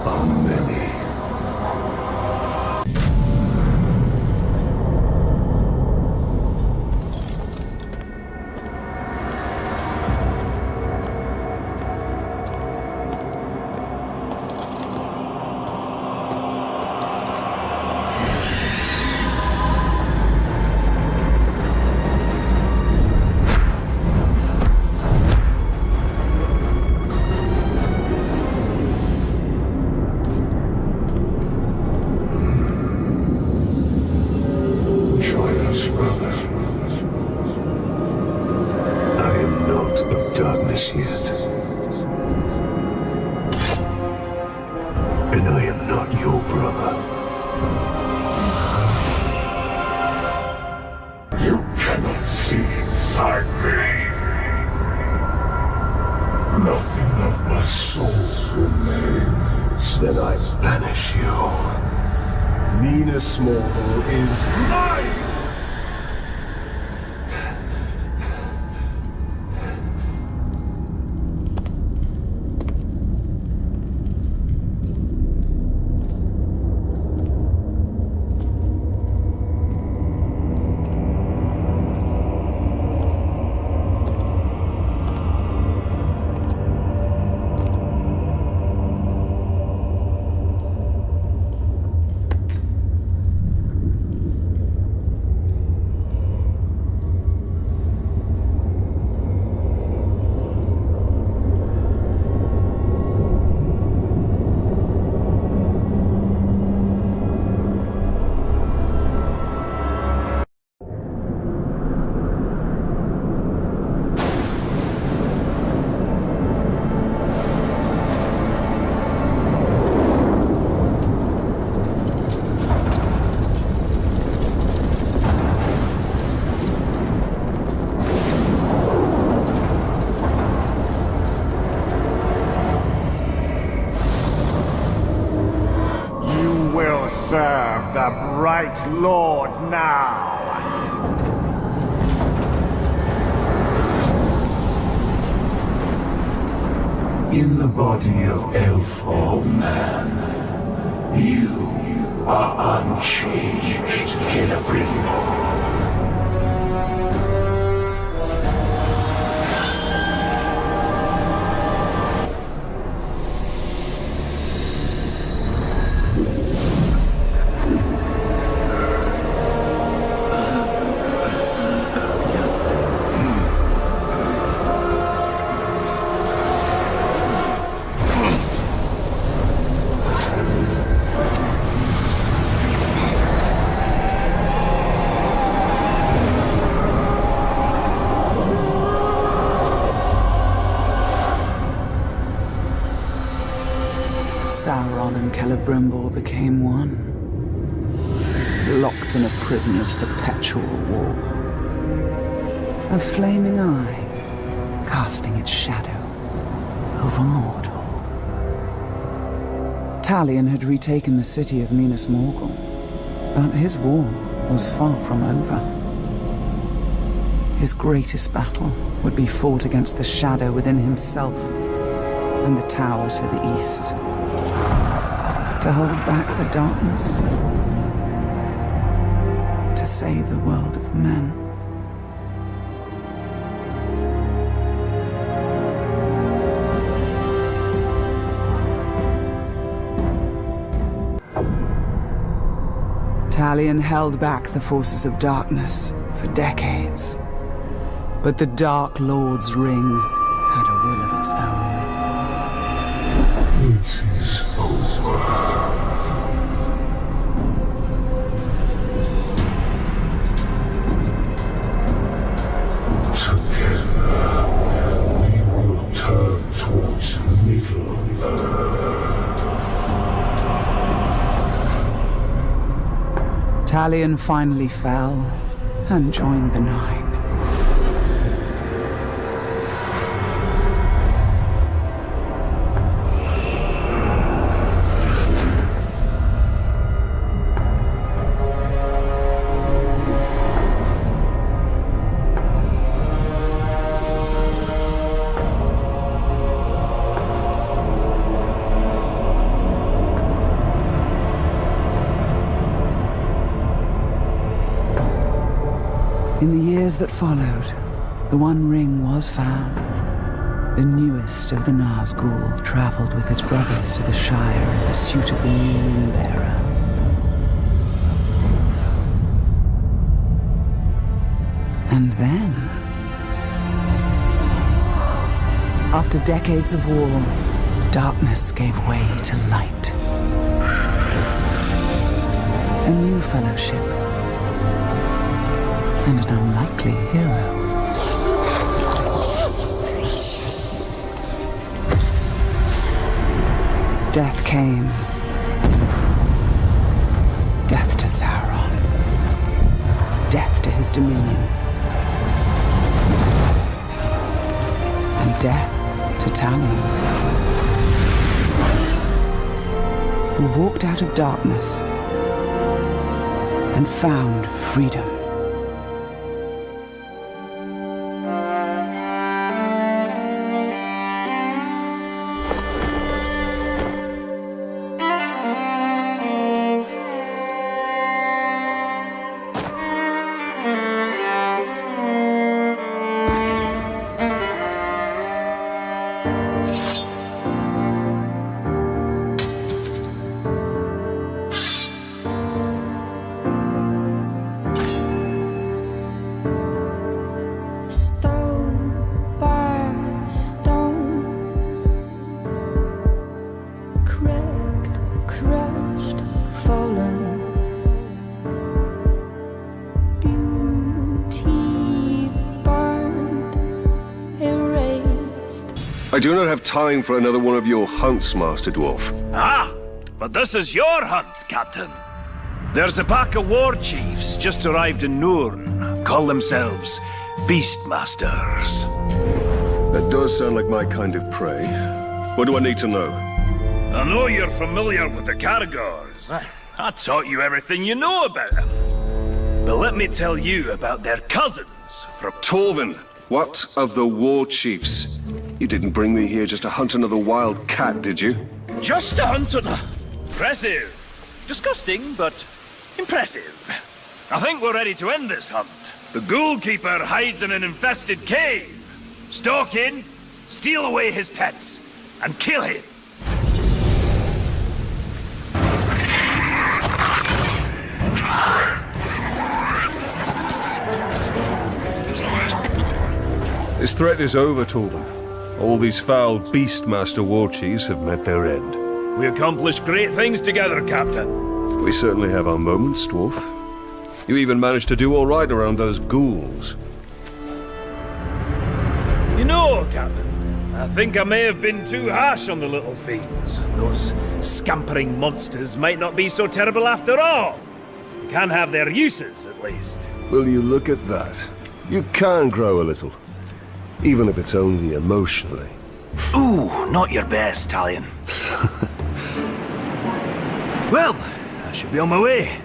B: are many. Yet. And I am not your brother.
E: You cannot see inside me. Nothing of my soul remains.
B: Then I banish you.
E: Minas Morgul is mine! Serve the bright lord now!
P: In the body of elf or man, you are unchanged, Galadriel.
A: Celebrimbor became one, locked in a prison of perpetual war. A flaming eye, casting its shadow over Mordor. Talion had retaken the city of Minas Morgul, but his war was far from over. His greatest battle would be fought against the shadow within himself and the tower to the east. To hold back the darkness. To save the world of men. Talion held back the forces of darkness for decades. But the Dark Lord's ring had a will of its own.
P: It is over. Together, we will turn towards Middle-earth.
A: Talion finally fell and joined the Nine. In the years that followed, the One Ring was found. The newest of the Nazgul traveled with his brothers to the Shire in pursuit of the new Ring-bearer. And then, after decades of war, darkness gave way to light. A new fellowship. And an unlikely hero. Death came. Death to Sauron. Death to his dominion. And death to Talion. Who walked out of darkness and found freedom.
B: I do not have time for another one of your hunts, Master Dwarf.
Q: Ah, but this is your hunt, Captain. There's a pack of war chiefs just arrived in Nurn. Call themselves Beastmasters.
B: That does sound like my kind of prey. What do I need to know?
Q: I know you're familiar with the Caragors. I taught you everything you know about them. But let me tell you about their cousins from...
B: Torvin, what of the war chiefs? You didn't bring me here just to hunt another wild cat, did you?
Q: Just to hunt another... Impressive. Disgusting, but impressive. I think we're ready to end this hunt. The Ghoul Keeper hides in an infested cave. Stalk in, steal away his pets, and kill him.
B: This threat is over, Torvin. All these foul Beastmaster war chiefs have met their end.
Q: We accomplished great things together, Captain.
B: We certainly have our moments, Dwarf. You even managed to do all right around those ghouls.
Q: You know, Captain, I think I may have been too harsh on the little fiends. Those scampering monsters might not be so terrible after all. Can have their uses, at least.
B: Will you look at that? You can grow a little. Even if it's only emotionally.
Q: Ooh, not your best, Talion. Well, I should be on my way.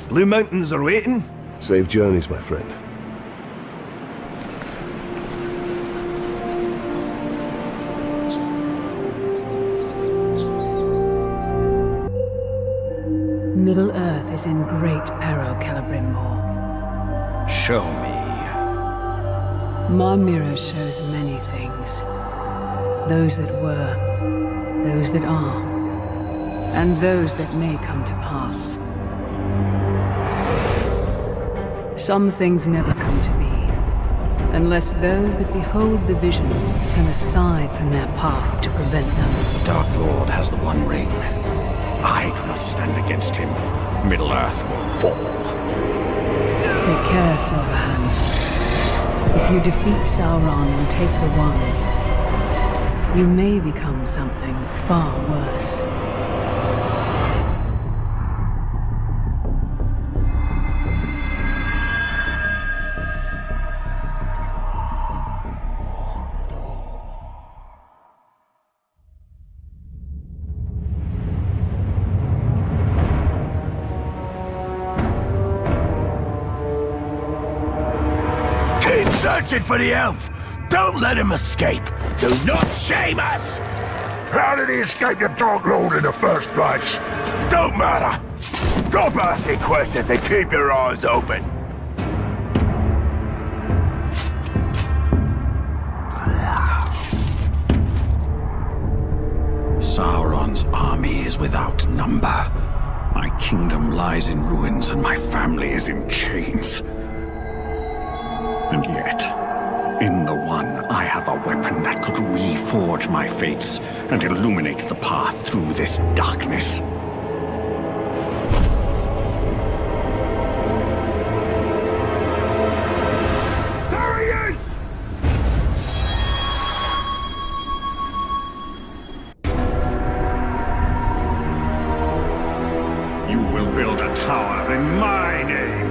Q: Blue Mountains are waiting.
B: Safe journeys, my friend.
R: Middle-earth is in great peril, Celebrimbor.
D: Show me.
R: My mirror shows many things. Those that were, those that are, and those that may come to pass. Some things never come to be, unless those that behold the visions turn aside from their path to prevent them.
D: Dark Lord has the One Ring. I do not stand against him. Middle-earth will fall.
R: Take care, Silverhand. If you defeat Sauron and take the One, you may become something far worse.
E: Searching for the elf! Don't let him escape! Do not shame us! How did he escape the Dark Lord in the first place? Don't matter! Stop asking questions and keep your eyes open!
D: Sauron's army is without number. My kingdom lies in ruins and my family is in chains. And yet, in the One, I have a weapon that could reforge my fates and illuminate the path through this darkness.
E: There he is!
G: You will build a tower in my name.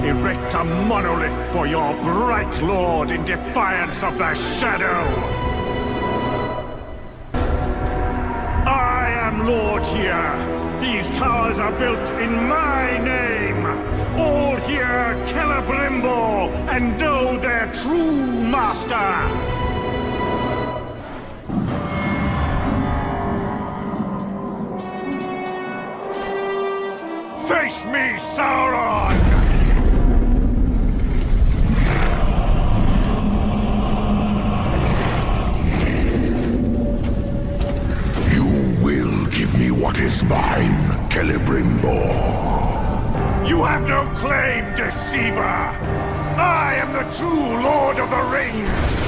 G: Erect a monolith for your bright lord in defiance of the shadow! I am lord here! These towers are built in my name! All here Celebrimbor and know their true master! Face me, Sauron!
E: Give me what is mine, Celebrimbor.
G: You have no claim, deceiver! I am the true Lord of the Rings!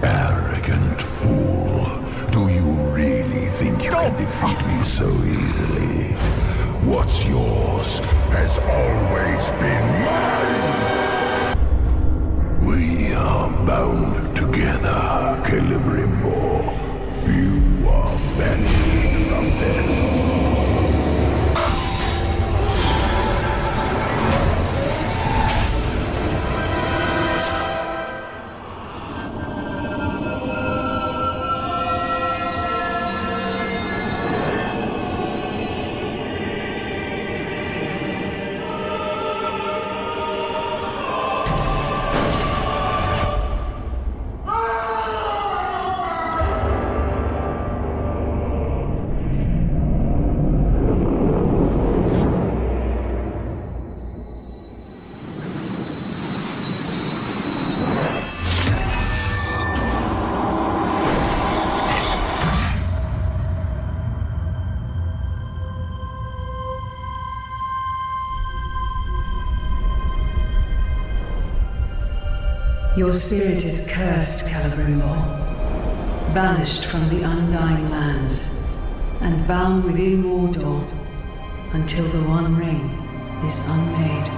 E: Arrogant fool. Do you really think you can defeat me so easily? What's yours has always been mine! We are bound together, Celebrimbor. You are banished from death.
R: Your spirit is cursed, Celebrimbor, banished from the Undying Lands, and bound within Mordor until the One Ring is unmade.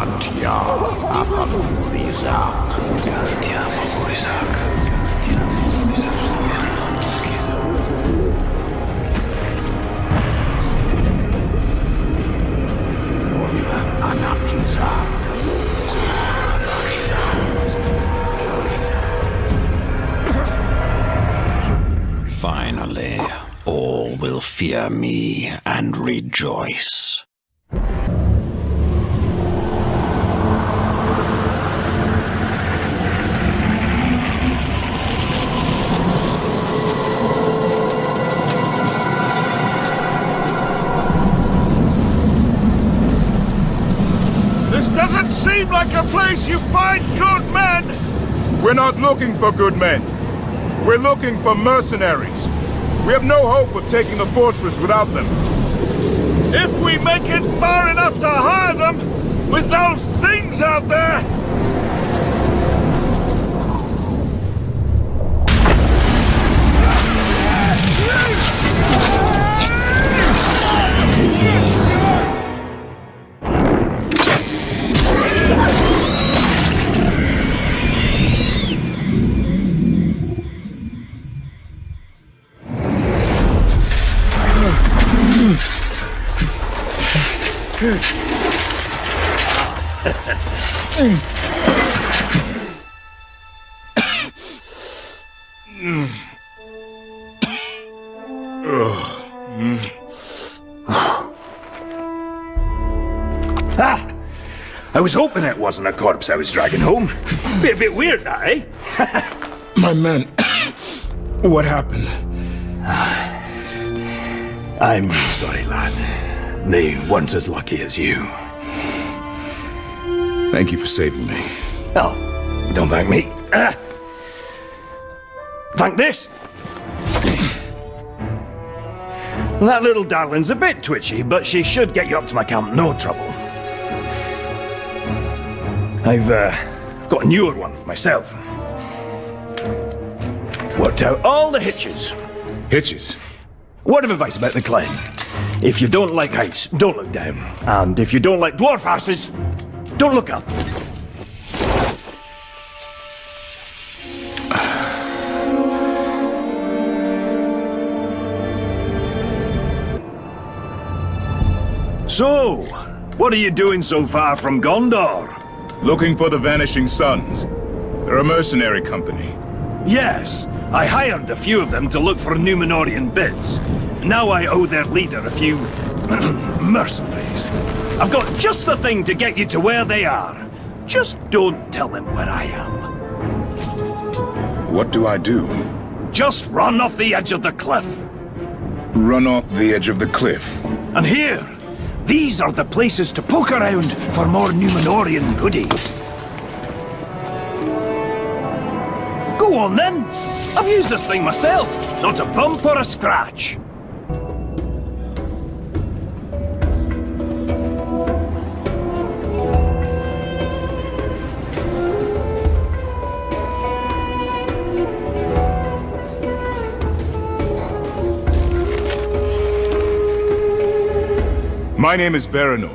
O: Anatia Apalurizak.
D: Finally, all will fear me and rejoice.
G: This doesn't seem like a place you find good men!
I: We're not looking for good men. We're looking for mercenaries. We have no hope of taking the fortress without them.
G: If we make it far enough to hire them, with those things out there...
Q: I was hoping it wasn't a corpse I was dragging home. Be a bit weird, that, eh?
I: My men, what happened?
Q: I'm sorry, lad. They weren't as lucky as you.
I: Thank you for saving me.
Q: Oh, don't thank me. Thank this. That little darling's a bit twitchy, but she should get you up to my camp, no trouble. I've got a newer one myself. Worked out all the hitches.
I: Hitches?
Q: Word of advice about the climb. If you don't like heights, don't look down. And if you don't like dwarf asses, don't look up. So, what are you doing so far from Gondor?
I: Looking for the Vanishing Sons. They're a mercenary company.
Q: Yes, I hired a few of them to look for Númenorian bits. Now I owe their leader a few mercenaries. I've got just the thing to get you to where they are. Just don't tell them where I am.
I: What do I do?
Q: Just run off the edge of the cliff.
I: Run off the edge of the cliff.
Q: And here, these are the places to poke around for more Númenorian goodies. Go on then. I've used this thing myself. Not a bump or a scratch.
I: My name is Baranor.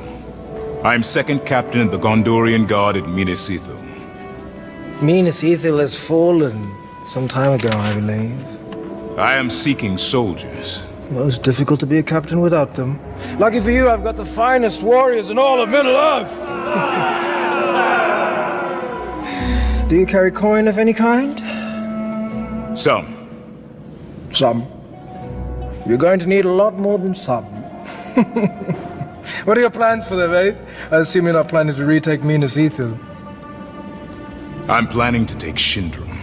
I: I am second captain of the Gondorian Guard at Minas Ithil.
S: Minas Ithil has fallen some time ago, I believe.
I: I am seeking soldiers.
S: Well, it's difficult to be a captain without them. Lucky for you, I've got the finest warriors in all of Middle-earth! Do you carry coin of any kind?
I: Some.
S: Some. You're going to need a lot more than some. What are your plans for them, eh? I assume you're not planning to retake Minas Ithil.
I: I'm planning to take Shindrum.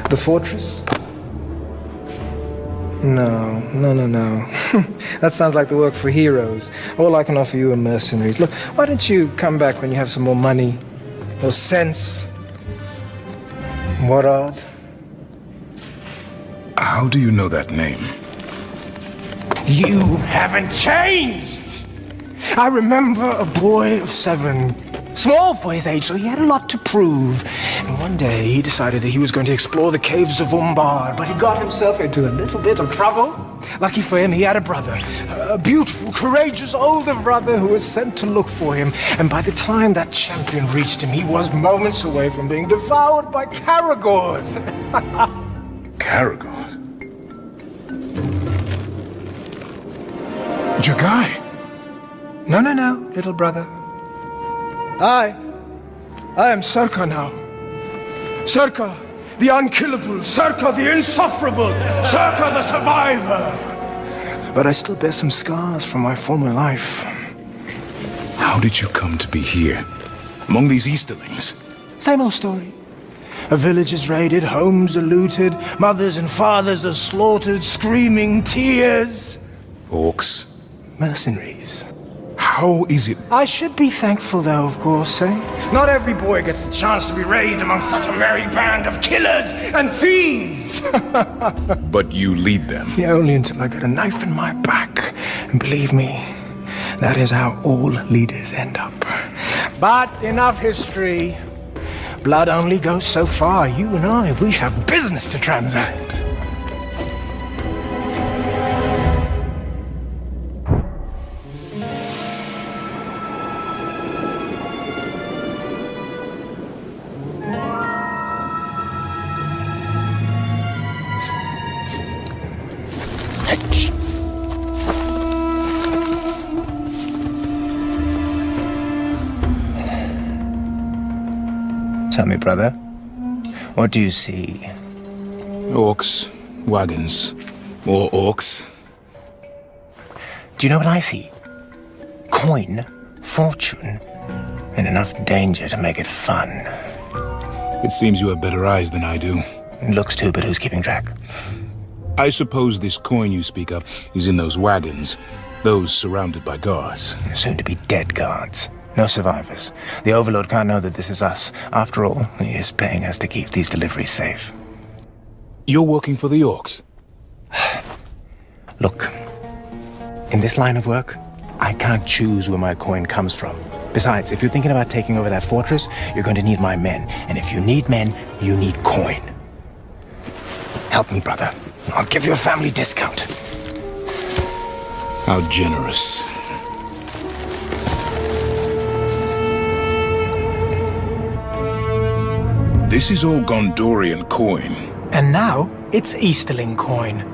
S: The fortress? No. That sounds like the work for heroes. All I can offer you are mercenaries. Look, why don't you come back when you have some more money, or sense? What odd?
I: How do you know that name?
S: You haven't changed! I remember a boy of 7. Small for his age, so he had a lot to prove. And one day he decided that he was going to explore the caves of Umbar, but he got himself into a little bit of trouble. Lucky for him, he had a brother. A beautiful, courageous older brother who was sent to look for him. And by the time that champion reached him, he was moments away from being devoured by Caragors.
I: Caragors?
N: Jagai?
S: No, little brother. I am Serka now. Serka, the unkillable. Serka, the insufferable. Serka, the survivor. But I still bear some scars from my former life.
I: How did you come to be here, among these Easterlings?
S: Same old story. A village is raided, homes are looted, mothers and fathers are slaughtered, screaming tears.
I: Orcs?
S: Mercenaries.
I: How is it?
S: I should be thankful, though, of course, eh? Not every boy gets the chance to be raised among such a merry band of killers and thieves!
I: But you lead them.
S: Yeah, only until I get a knife in my back. And believe me, that is how all leaders end up. But enough history. Blood only goes so far. You and I, we have business to transact. Tell me, brother, what do you see?
I: Orcs, wagons, more orcs.
S: Do you know what I see? Coin, fortune, and enough danger to make it fun.
I: It seems you have better eyes than I do.
S: It looks too, but who's keeping track?
I: I suppose this coin you speak of is in those wagons, those surrounded by guards.
S: Soon to be dead guards. No survivors. The Overlord can't know that this is us. After all, he is paying us to keep these deliveries safe.
I: You're working for the Orcs?
S: Look, in this line of work, I can't choose where my coin comes from. Besides, if you're thinking about taking over that fortress, you're going to need my men. And if you need men, you need coin. Help me, brother. I'll give you a family discount.
I: How generous. This is all Gondorian coin.
S: And now, it's Easterling coin.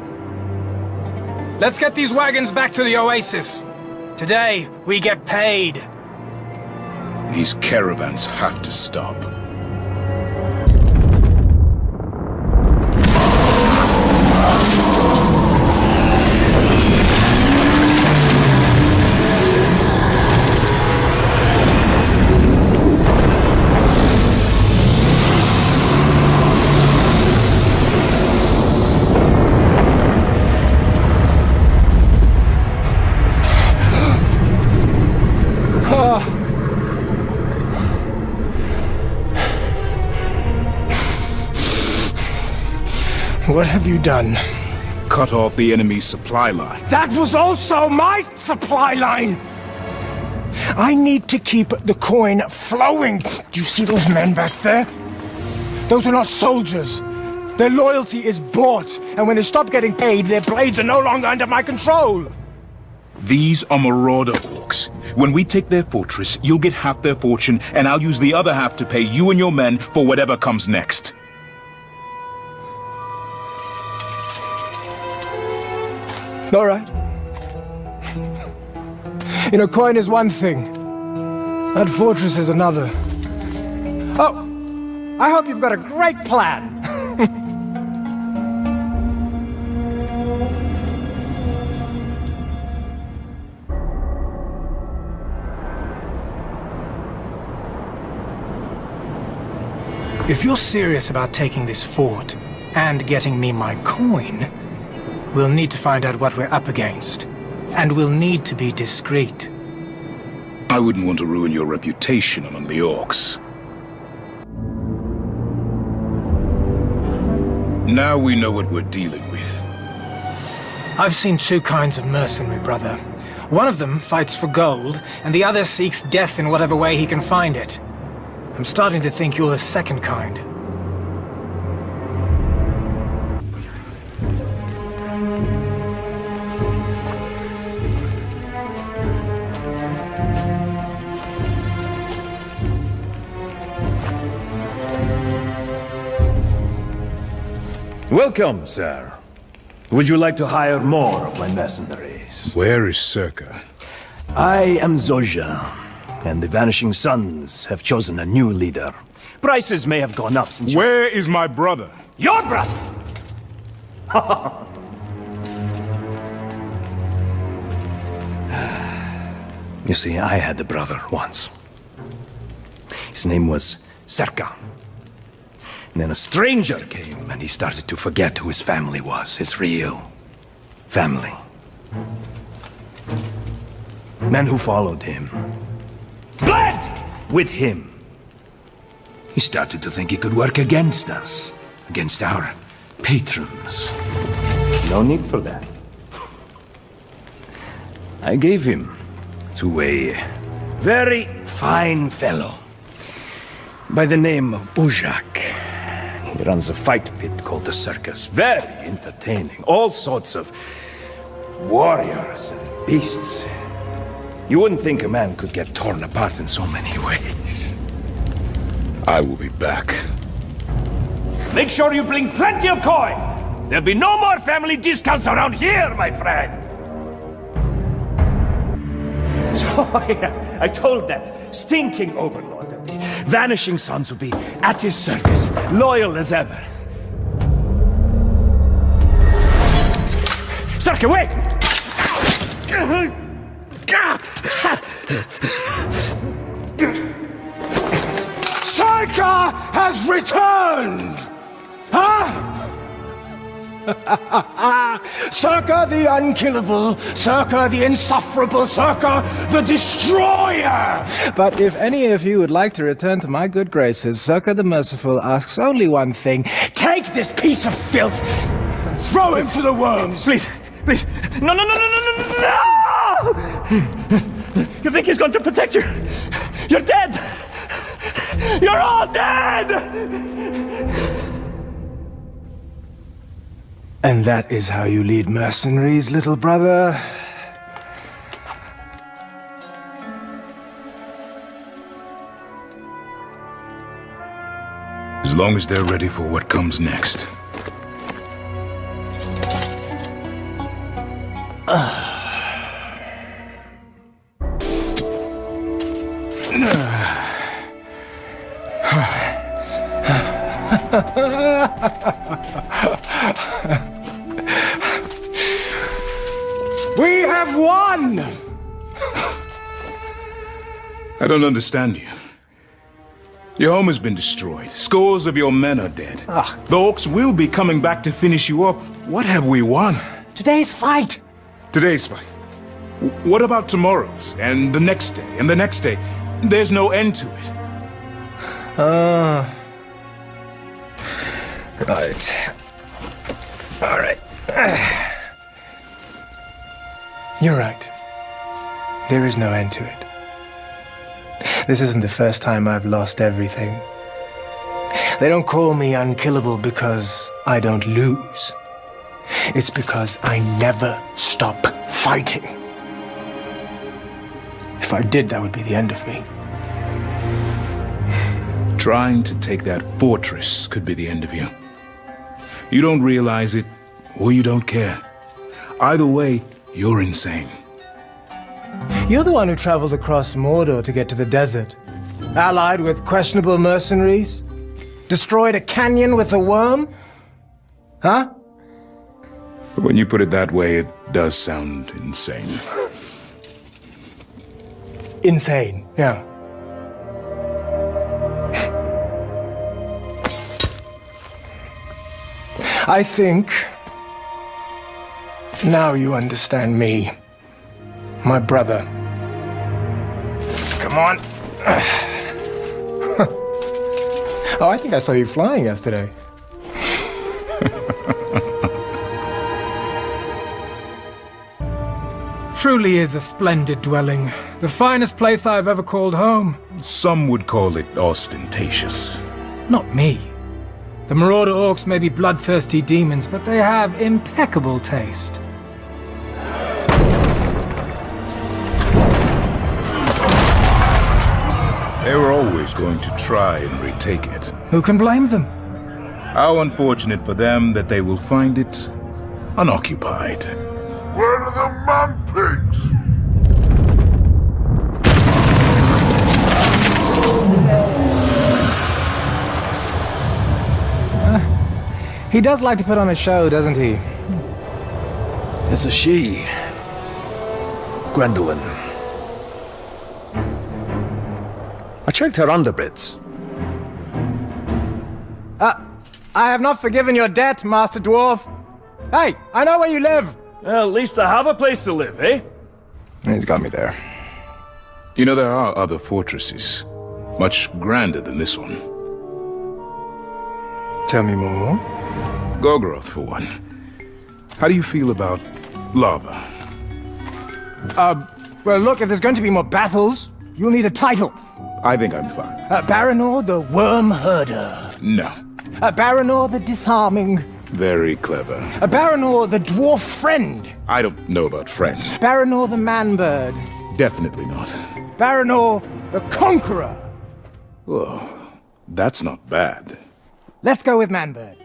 S: Let's get these wagons back to the Oasis. Today, we get paid.
I: These caravans have to stop.
S: What have you done?
I: Cut off the enemy's supply line.
S: That was also my supply line! I need to keep the coin flowing. Do you see those men back there? Those are not soldiers. Their loyalty is bought, and when they stop getting paid, their blades are no longer under my control.
I: These are Marauder Orcs. When we take their fortress, you'll get half their fortune, and I'll use the other half to pay you and your men for whatever comes next.
S: All right. You know, coin is one thing. That fortress is another. Oh, I hope you've got a great plan. If you're serious about taking this fort and getting me my coin, we'll need to find out what we're up against. And we'll need to be discreet.
I: I wouldn't want to ruin your reputation among the Orcs. Now we know what we're dealing with.
S: I've seen two kinds of mercenary, brother. One of them fights for gold, and the other seeks death in whatever way he can find it. I'm starting to think you're the second kind.
Q: Welcome, sir. Would you like to hire more of my mercenaries?
I: Where is Circa?
Q: I am Zoja, and the Vanishing Sons have chosen a new leader. Prices may have gone up since
I: Where is my brother?
Q: Your brother! You see, I had a brother once. His name was Circa. And then a stranger came, and he started to forget who his family was, his real family. Men who followed him bled with him. He started to think he could work against us, against our patrons. No need for that. I gave him to a very fine fellow by the name of Ujak. He runs a fight pit called the Circus. Very entertaining. All sorts of warriors and beasts. You wouldn't think a man could get torn apart in so many ways.
I: I will be back.
Q: Make sure you bring plenty of coin! There'll be no more family discounts around here, my friend! So I told that stinking overlord that the Vanishing Sons would be at his service, loyal as ever. Circa, wait!
S: Circa has returned! Huh? Circa the unkillable, Circa the insufferable, Circa the destroyer! But if any of you would like to return to my good graces, Circa the Merciful asks only one thing. Take this piece of filth and throw him to the worms!
Q: Please, please. No, no, no, no, no, no, no! You think he's going to protect you? You're dead! You're all dead!
S: And that is how you lead mercenaries, little brother?
I: As long as they're ready for what comes next.
S: We have won!
I: I don't understand you. Your home has been destroyed. Scores of your men are dead. The orcs will be coming back to finish you up. What have we won?
S: Today's fight!
I: Today's fight. What about tomorrow's? And the next day? And the next day? There's no end to it.
S: Right. All right. You're right. There is no end to it. This isn't the first time I've lost everything. They don't call me unkillable because I don't lose. It's because I never stop fighting. If I did, that would be the end of me.
I: Trying to take that fortress could be the end of you. You don't realize it, or you don't care. Either way, you're insane.
S: You're the one who traveled across Mordor to get to the desert. Allied with questionable mercenaries? Destroyed a canyon with a worm? Huh?
I: When you put it that way, it does sound insane.
S: Insane, yeah. I think now you understand me, my brother. Come on. Oh, I think I saw you flying yesterday.
T: Truly is a splendid dwelling. The finest place I've ever called home.
I: Some would call it ostentatious.
T: Not me. The Marauder Orcs may be bloodthirsty demons, but they have impeccable taste.
I: They were always going to try and retake it.
T: Who can blame them?
I: How unfortunate for them that they will find it unoccupied.
P: Where are the man-pigs?
T: He does like to put on a show, doesn't he?
K: It's a she. Gwendolyn. I checked her underbits.
T: I have not forgiven your debt, Master Dwarf. Hey, I know where you live.
K: Well, at least I have a place to live, eh?
T: He's got me there.
I: You know, there are other fortresses, much grander than this one.
T: Tell me more.
I: Gorgoroth, for one. How do you feel about lava?
T: Well, look, if there's going to be more battles, you'll need a title.
I: I think I'm fine.
T: Baranor the Worm Herder.
I: No.
T: Baranor the Disarming.
I: Very clever.
T: Baranor the Dwarf Friend.
I: I don't know about friend.
T: Baranor the Man-Bird.
I: Definitely not.
T: Baranor the Conqueror.
I: Oh, that's not bad.
T: Let's go with Man-Bird.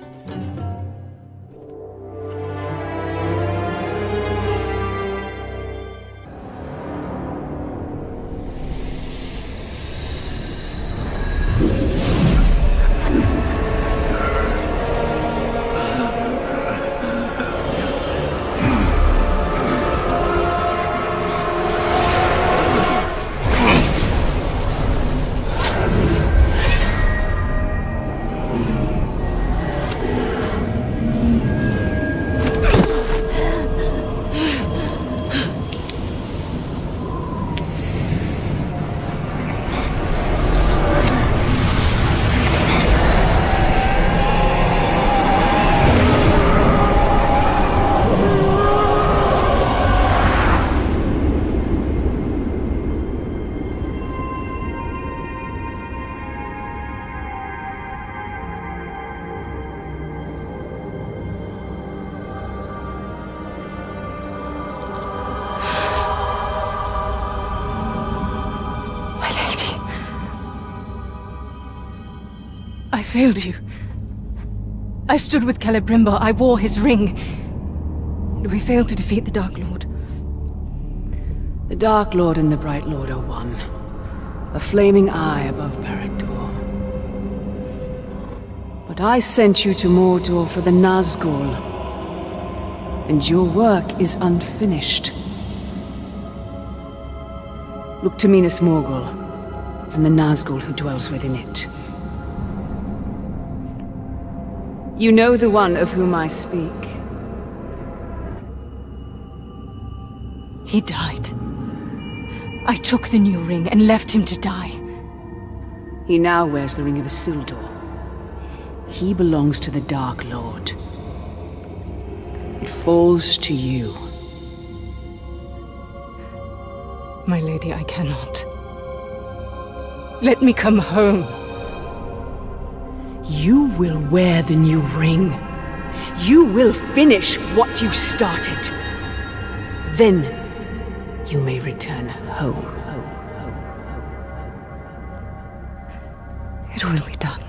C: I failed you. I stood with Celebrimbor. I wore his ring. And we failed to defeat the Dark Lord.
R: The Dark Lord and the Bright Lord are one. A flaming eye above Baranor. But I sent you to Mordor for the Nazgul. And your work is unfinished. Look to Minas Morgul, and the Nazgul who dwells within it. You know the one of whom I speak.
C: He died. I took the new ring and left him to die.
R: He now wears the Ring of Isildur. He belongs to the Dark Lord. It falls to you.
C: My lady, I cannot. Let me come home.
R: You will wear the new ring. You will finish what you started. Then you may return home.
C: It will be done.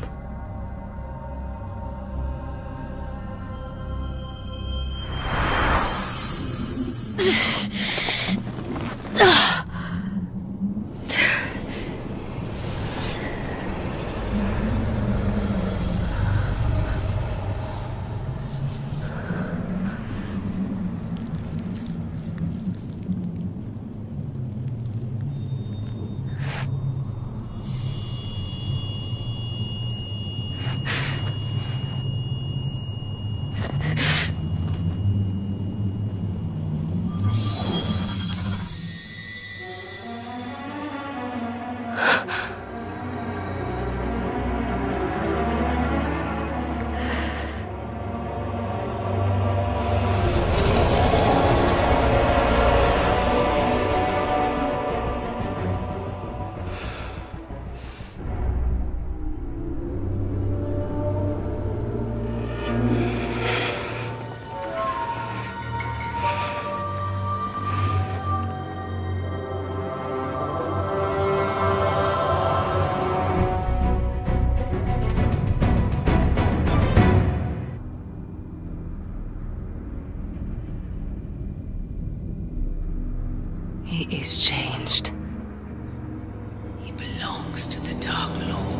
R: belongs to the Dark Lord.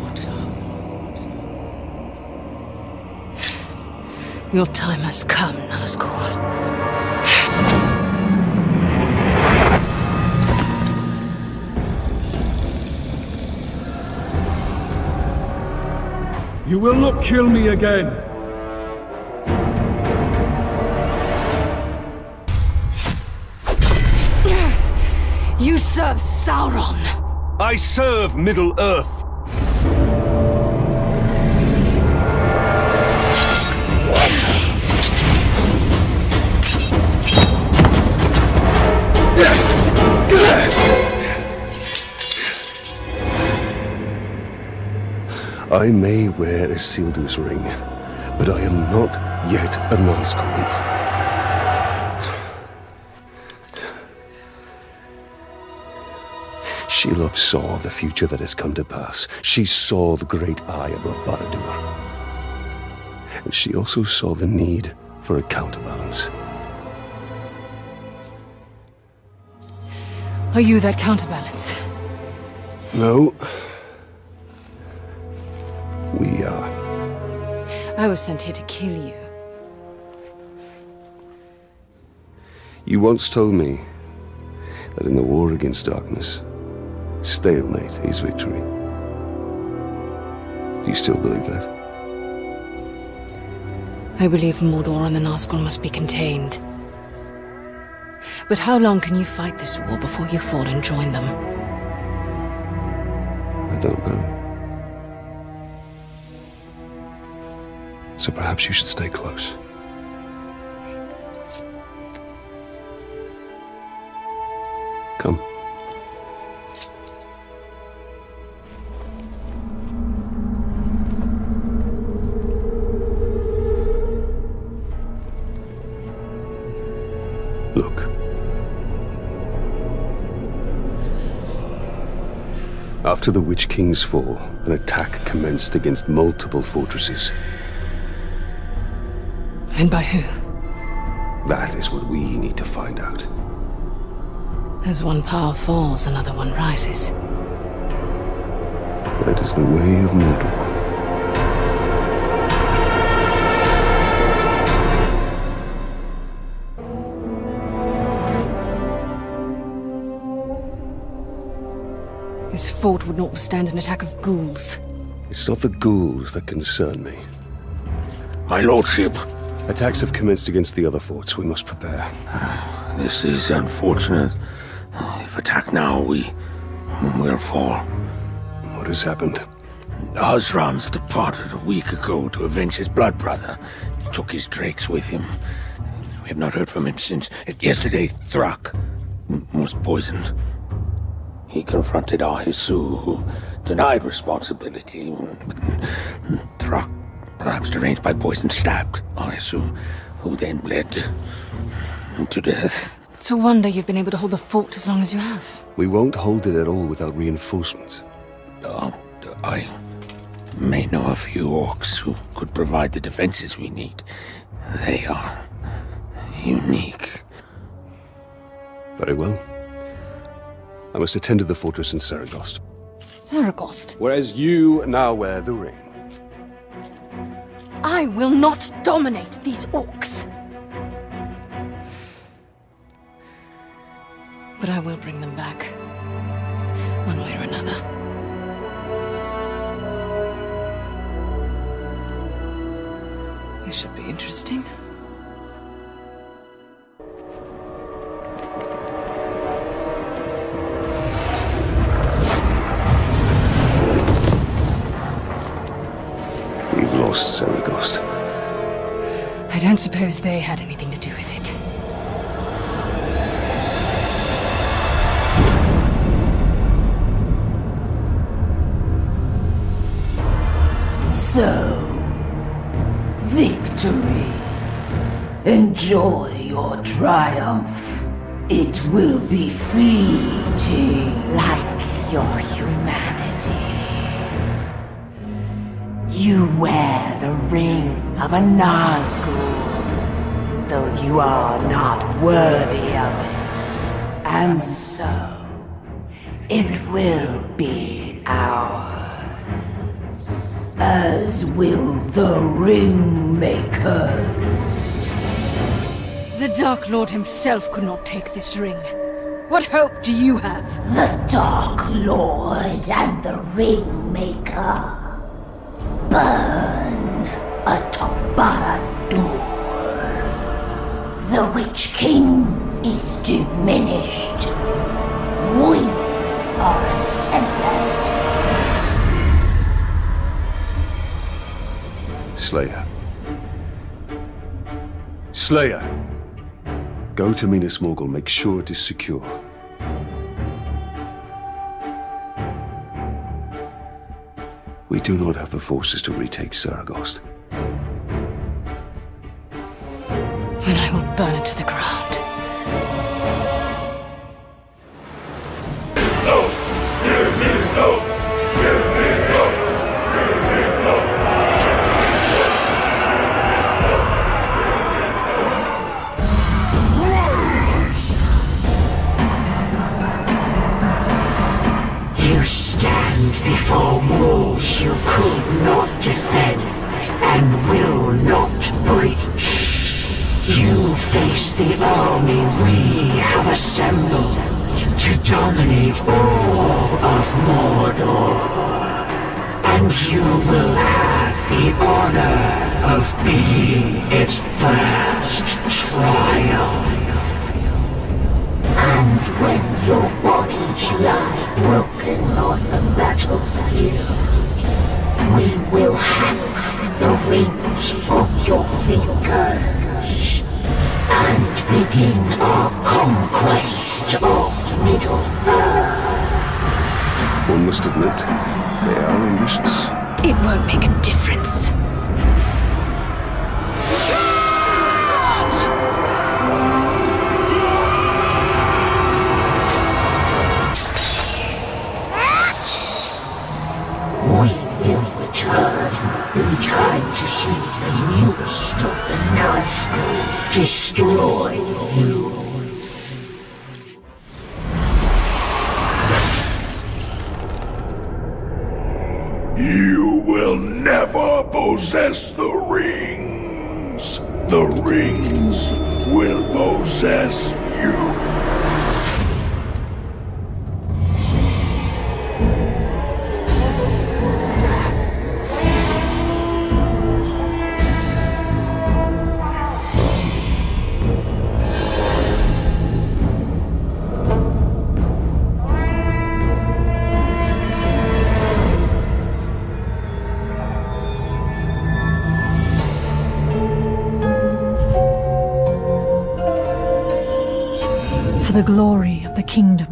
R: Your time has come, Nazgul.
N: You will not kill me again.
R: You serve Sauron.
B: I serve Middle-earth. I may wear Isildur's ring, but I am not yet a Nazgul. Shelob saw the future that has come to pass. She saw the great eye above Baranor. And she also saw the need for a counterbalance.
R: Are you that counterbalance?
B: No. We are.
R: I was sent here to kill you.
B: You once told me that in the war against darkness, stalemate is victory. Do you still believe that?
R: I believe Mordor and the Nazgul must be contained. But how long can you fight this war before you fall and join them?
B: I don't know. So perhaps you should stay close. Come. Look. After the Witch King's fall, an attack commenced against multiple fortresses.
R: And by who?
B: That is what we need to find out.
R: As one power falls, another one rises.
B: That is the way of Mordor.
R: This fort would not withstand an attack of ghouls.
B: It's not the ghouls that concern me.
G: My lordship.
B: Attacks have commenced against the other forts. We must prepare.
G: This is unfortunate. If attacked now, we'll fall.
B: What has happened?
G: Osran's departed a week ago to avenge his blood brother. He took his drakes with him. We have not heard from him since. Yesterday, Thrak was poisoned. He confronted Ahisu, who denied responsibility. Thrak, perhaps deranged by poison, stabbed Ahisu, who then bled to death.
R: It's a wonder you've been able to hold the fort as long as you have.
B: We won't hold it at all without reinforcements.
G: I may know a few orcs who could provide the defenses we need. They are unique.
B: Very well. I must attend to the fortress in Saragost.
R: Saragost?
B: Whereas you now wear the ring.
C: I will not dominate these orcs.
R: But I will bring them back. One way or another. This should be interesting.
B: We've lost Saragost.
R: I don't suppose they had anything to do with it.
L: So, victory. Enjoy your triumph. It will be fleeting.
F: Like your humanity. You wear the ring of a Nazgul, though you are not worthy of it. And so, it will be will the ring makers.
C: The Dark Lord himself could not take this ring. What hope do you have?
F: The Dark Lord and the ring maker burn atop Baranor. The Witch King is diminished. We are ascendant.
B: Slayer. Slayer! Go to Minas Morgul, make sure it is secure. We do not have the forces to retake Saragost.
C: Then I will burn it to the ground.
F: You stand before walls you could not defend and will not breach. You face the army we have assembled to dominate all of Mordor. And you will have the honor of being its first trial. And when your bodies lie broken on the battlefield, we will hack the rings from your fingers and begin our conquest of Middle-earth.
B: One must admit, they are ambitious.
C: It won't make a difference.
F: We will return in time to see the newest of the Nazgûl destroy you.
P: You will never possess the rings. The rings will possess you.
U: For the glory of the kingdom,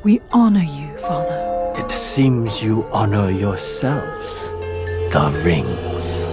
U: we honor you, Father.
K: It seems you honor yourselves, the rings.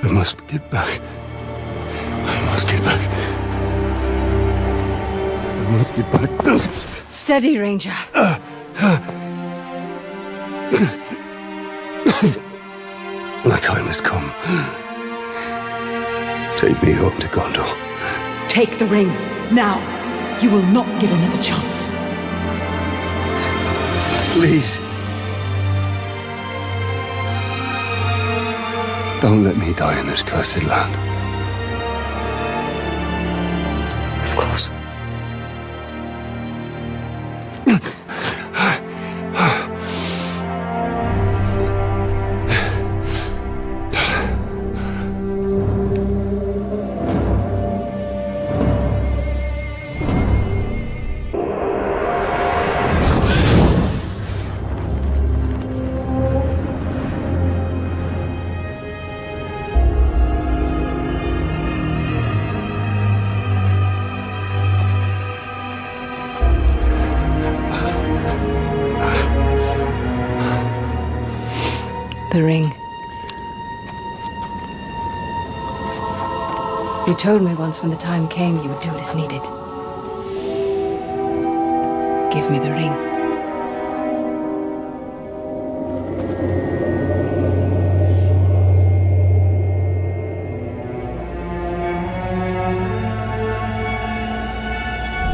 B: I must get back. I must get back. I must get back.
C: Steady, Ranger.
B: My time has come. Take me home to Gondor.
R: Take the ring, now. You will not get another chance.
B: Please. Don't let me die in this cursed land.
C: Of course.
R: The ring.
C: You told me once when the time came you would do what is needed.
R: Give me the ring.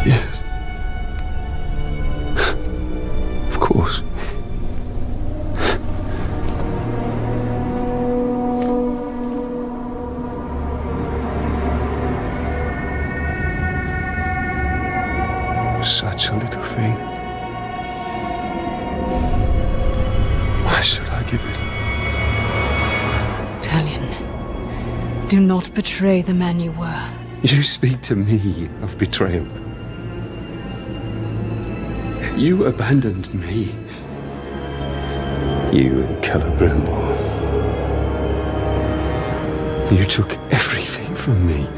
B: Yes. Of course. Such a little thing. Why should I give it?
R: Talion, do not betray the man you were.
B: You speak to me of betrayal. You abandoned me. You and Celebrimbor. You took everything from me.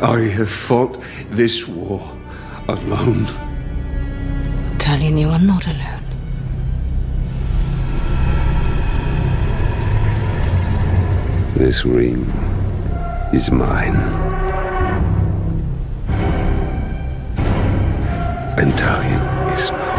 B: I have fought this war alone.
R: Talion, you are not alone.
B: This ring is mine. And Talion is not.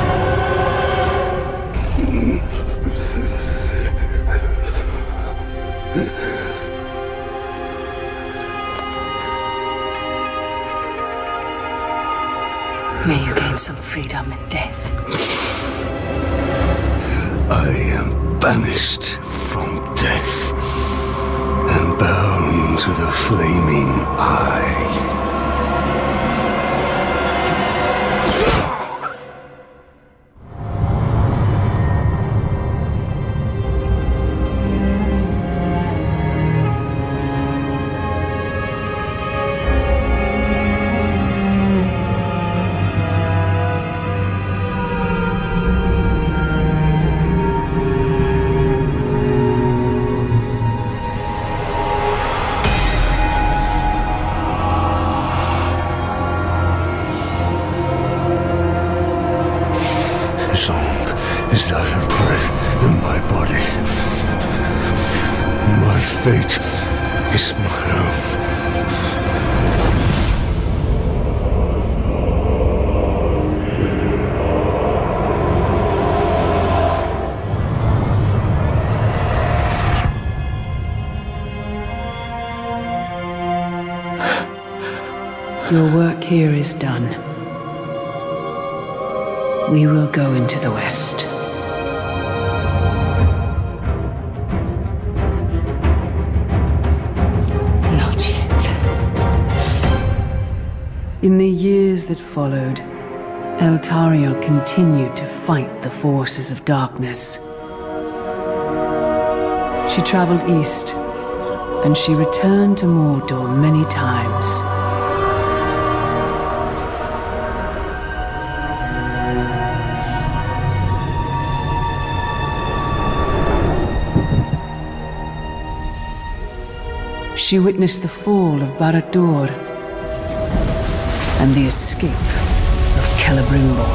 R: May you gain some freedom in death.
B: I am banished from death and bound to the flaming eye. As long as I have breath in my body, my fate is my own.
R: Your work here is done. We will go into the West. Not yet. In the years that followed, Eltariel continued to fight the forces of darkness. She traveled east, and she returned to Mordor many times. She witnessed the fall of Baranor and the escape of Celebrimbor.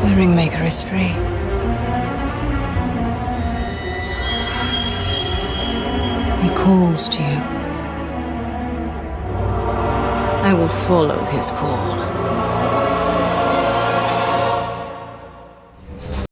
C: The Ringmaker is free. He calls to you. I will follow his call.